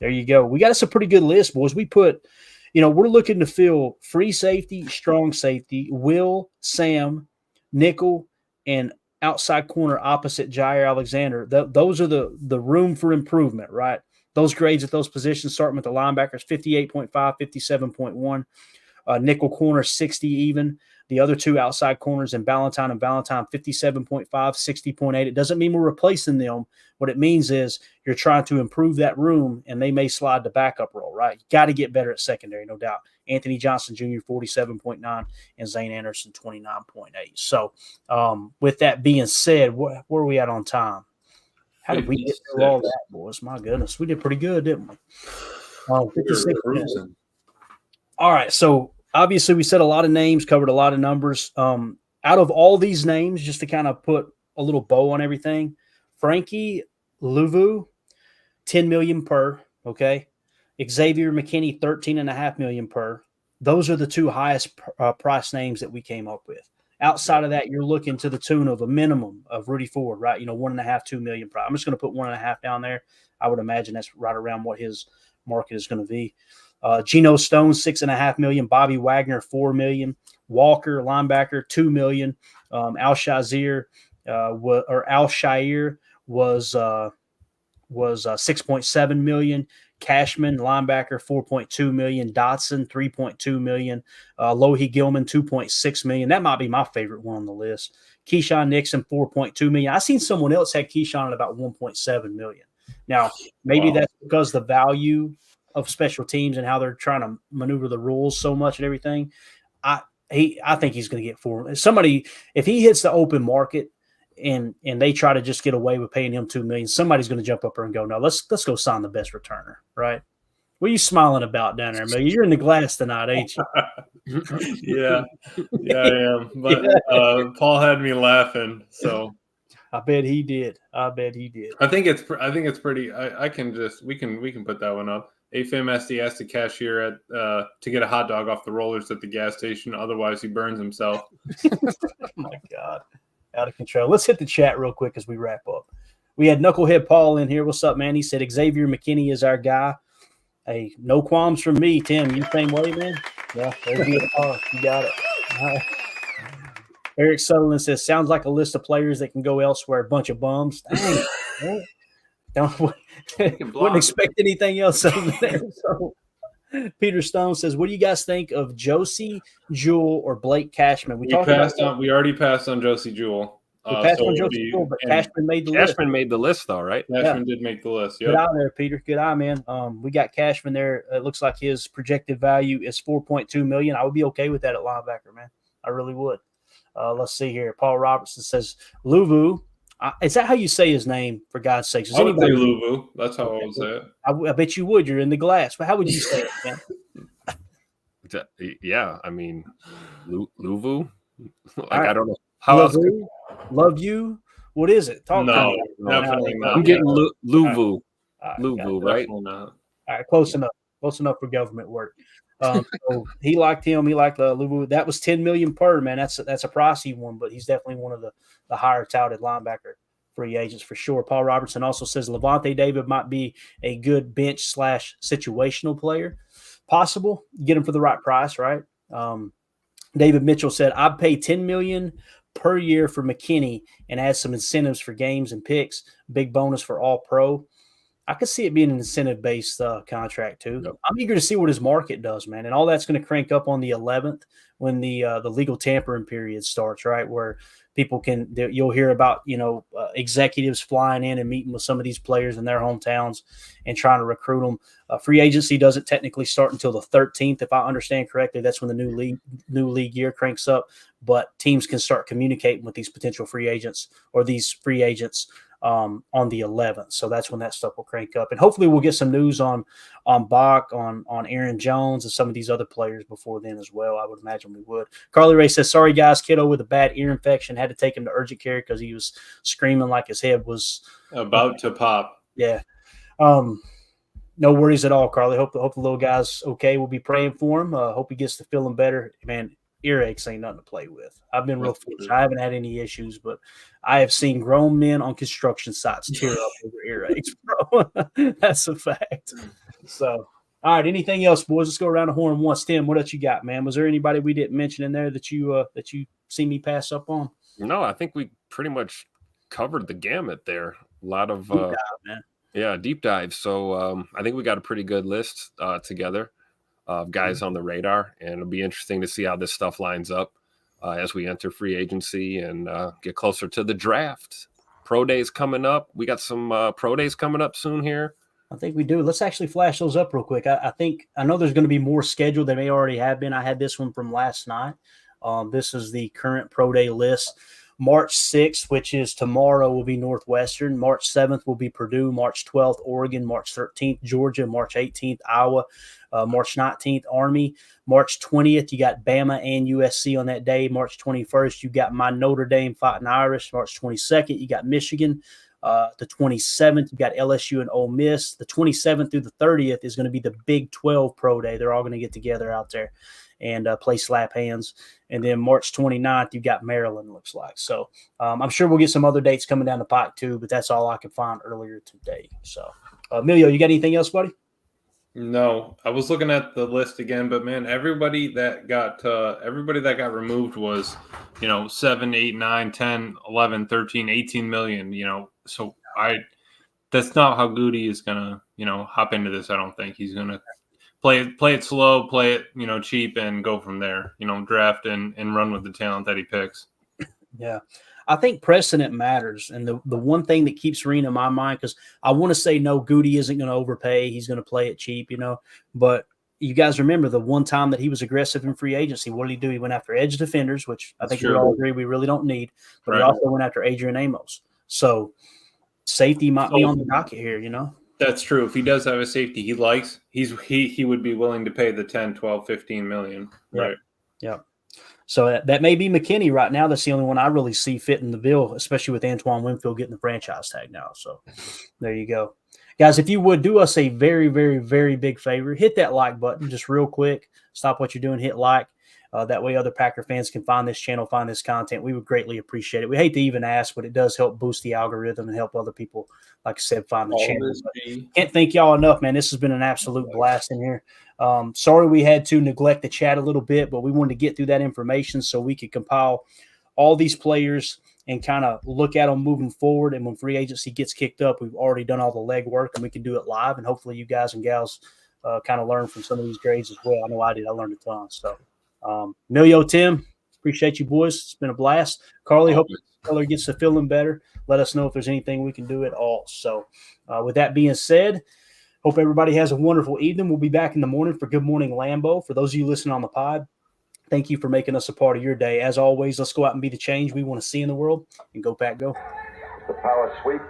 S2: there you go. We got us a pretty good list, boys. We put, we're looking to fill free safety, strong safety, Will, Sam, nickel, and outside corner opposite Jair Alexander. Those are the room for improvement, right? Those grades at those positions, starting with the linebackers, 58.5, 57.1. Nickel corner, 60 even. The other two outside corners in Ballantyne and Ballantyne, 57.5, 60.8. It doesn't mean we're replacing them. What it means is you're trying to improve that room, and they may slide the backup role, right? You got to get better at secondary, no doubt. Anthony Johnson Jr., 47.9, and Zane Anderson, 29.8. So with that being said, where are we at on time? How did we get through all that, boys? My goodness. We did pretty good, didn't we? 56 minutes. All right, so obviously we said a lot of names, covered a lot of numbers. Out of all these names, just to kind of put a little bow on everything, Frankie Luvu, $10 million per, okay? Xavier McKinney, $13.5 million per. Those are the two highest price names that we came up with. Outside of that, you're looking to the tune of a minimum of Rudy Ford, right? $1.5, $2 million. I'm just going to put 1.5 down there. I would imagine that's right around what his market is going to be. Geno Stone, $6.5 million. Bobby Wagner, $4 million. Walker, linebacker, $2 million. Al Shair was $6.7 million. Cashman, linebacker, $4.2 million. Dotson, $3.2 million. Lohi Gilman, $2.6 million. That might be my favorite one on the list. Keyshawn Nixon, $4.2 million. I seen someone else had Keyshawn at about $1.7 million. Now, maybe that's because the value of special teams and how they're trying to maneuver the rules so much and everything. I think he's going to get $4 million. Somebody, if he hits the open market and they try to just get away with paying him $2 million, somebody's going to jump up there and go, no, let's go sign the best returner, right? What are you smiling about down there, man? You're in the glass tonight, ain't you?
S4: Yeah, I am. But Paul had me laughing, so
S2: I bet he did. I think
S4: it's pretty. We can put that one up. AFM has to ask the cashier at to get a hot dog off the rollers at the gas station. Otherwise, he burns himself.
S2: Oh my God. Out of control. Let's hit the chat real quick as we wrap up. We had Knucklehead Paul in here. What's up, man? He said Xavier McKinney is our guy. Hey, no qualms from me, Tim. You the same way, man? Yeah, there's the car. You got it. All right. Eric Sutherland says, sounds like a list of players that can go elsewhere. A bunch of bums. Dang, wouldn't expect anything else over there. So, Peter Stone says, what do you guys think of Josie Jewell or Blake Cashman?
S4: We already passed on Josie Jewell.
S2: We passed on Josie Jewell, but Cashman made the list.
S3: Cashman made the list, though, right?
S4: Cashman did make the list. Yep.
S2: Good eye there, Peter. Good eye, man. We got Cashman there. It looks like his projected value is $4.2 million. I would be okay with that at linebacker, man. I really would. Let's see here. Paul Robertson says, Luvu. Is that how you say his name, for God's sakes?
S4: I would say Luvu. That's how I would say it.
S2: I bet you would. You're in the glass. But how would you say it, man?
S3: Yeah, I mean, Luvu?
S2: Right.
S3: I don't know. How else?
S2: Love you. What is it? Talk to me.
S4: Definitely not.
S3: I'm getting Luvu.
S2: Right,
S3: Luvu, right?
S2: All right, close enough. Close enough for government work. So he liked him. He liked Louisville. That was $10 million per, man. That's a pricey one, but he's definitely one of the higher touted linebacker free agents for sure. Paul Robertson also says Levante David might be a good bench / situational player. Possible. Get him for the right price, right? David Mitchell said, I'd pay $10 million per year for McKinney and add some incentives for games and picks. Big bonus for all pro. I could see it being an incentive-based contract too. Yep. I'm eager to see what his market does, man. And all that's going to crank up on the 11th when the legal tampering period starts, right? Where people you'll hear about, executives flying in and meeting with some of these players in their hometowns and trying to recruit them. Free agency doesn't technically start until the 13th, if I understand correctly. That's when the new league year cranks up. But teams can start communicating with these potential free agents or these free agents on the 11th. So that's when that stuff will crank up. And hopefully we'll get some news on Bach, on Aaron Jones and some of these other players before then as well. I would imagine we would. Carly Ray says, sorry guys, kiddo with a bad ear infection. Had to take him to urgent care because he was screaming like his head was
S4: about to pop.
S2: Yeah. No worries at all, Carly. Hope the little guy's okay. We'll be praying for him. Hope he gets to feeling better. Man, earaches ain't nothing to play with. I've been real fortunate. I haven't had any issues, but I have seen grown men on construction sites tear up over earaches, bro. That's a fact. So, all right. Anything else, boys? Let's go around the horn once. Tim, what else you got, man? Was there anybody we didn't mention in there that you see me pass up on?
S3: No, I think we pretty much covered the gamut there. A lot of
S2: deep dive, man.
S3: Yeah, deep dive. So I think we got a pretty good list together of guys on the radar, and it'll be interesting to see how this stuff lines up as we enter free agency and get closer to the draft. Pro days coming up. We got some pro days coming up soon here.
S2: I think we do. Let's actually flash those up real quick. I know there's going to be more scheduled. They may already have been. I had this one from last night. This is the current pro day list. March 6th, which is tomorrow, will be Northwestern. March 7th will be Purdue. March 12th, Oregon. March 13th, Georgia. March 18th, Iowa. March 19th, Army. March 20th, you got Bama and USC on that day. March 21st, you got my Notre Dame fighting Irish. March 22nd, you got Michigan. The 27th, you got LSU and Ole Miss. The 27th through the 30th is going to be the Big 12 Pro Day. They're all going to get together out there and play slap hands. And then March 29th, you got Maryland, looks like. So I'm sure we'll get some other dates coming down the pike too, but that's all I could find earlier today. So, Emilio, you got anything else, buddy?
S4: No, I was looking at the list again, but man, everybody that got removed was, 7, 8, 9, 10, 11, 13, 18 million, so that's not how Goody is going to, hop into this. I don't think he's going to play it slow, play it, cheap and go from there, draft and run with the talent that he picks.
S2: Yeah. I think precedent matters. And the one thing that keeps ringing in my mind, because I want to say, no, Goody isn't going to overpay. He's going to play it cheap, but you guys remember the one time that he was aggressive in free agency. What did he do? He went after edge defenders, which I think we all agree we really don't need, but He also went after Adrian Amos. So safety might be on the docket here,
S4: That's true. If he does have a safety he likes, he would be willing to pay the 10, 12, 15 million. Right.
S2: Yeah. So that may be McKinney right now. That's the only one I really see fitting the bill, especially with Antoine Winfield getting the franchise tag now. So there you go. Guys, if you would do us a very, very, very big favor, hit that like button just real quick. Stop what you're doing, hit like. That way other Packer fans can find this channel, find this content. We would greatly appreciate it. We hate to even ask, but it does help boost the algorithm and help other people, like I said, find the channel. Can't thank y'all enough, man. This has been an absolute blast in here. Sorry we had to neglect the chat a little bit, but we wanted to get through that information so we could compile all these players and kind of look at them moving forward. And when free agency gets kicked up, we've already done all the legwork and we can do it live. And hopefully you guys and gals kind of learn from some of these grades as well. I know I did. I learned a ton. So Emilio, Tim, appreciate you boys. It's been a blast. Carly, hope the color gets to feeling better. Let us know if there's anything we can do at all. So with that being said, hope everybody has a wonderful evening. We'll be back in the morning for Good Morning Lambeau. For those of you listening on the pod, thank you for making us a part of your day. As always, let's go out and be the change we want to see in the world, and go Pack Go.
S1: The power sweep.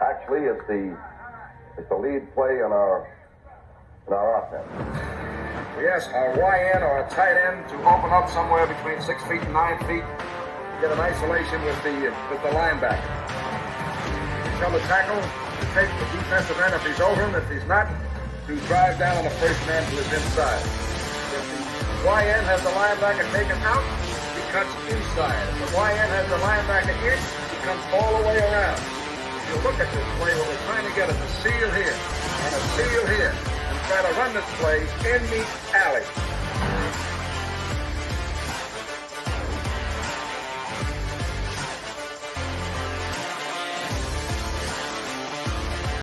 S1: Actually, it's the lead play in our offense. Yes, our YN or a tight end to open up somewhere between 6 feet and 9 feet. Get an isolation with the linebacker. Tell the tackle to take the defensive end if he's over him. If he's not, to drive down on the first man who is inside. If the YN has the linebacker taken out, he cuts inside. If the YN has the linebacker in, he comes all the way around. If you look at this play, what we're trying to get is a seal here and a seal here, and try to run this play in the alley.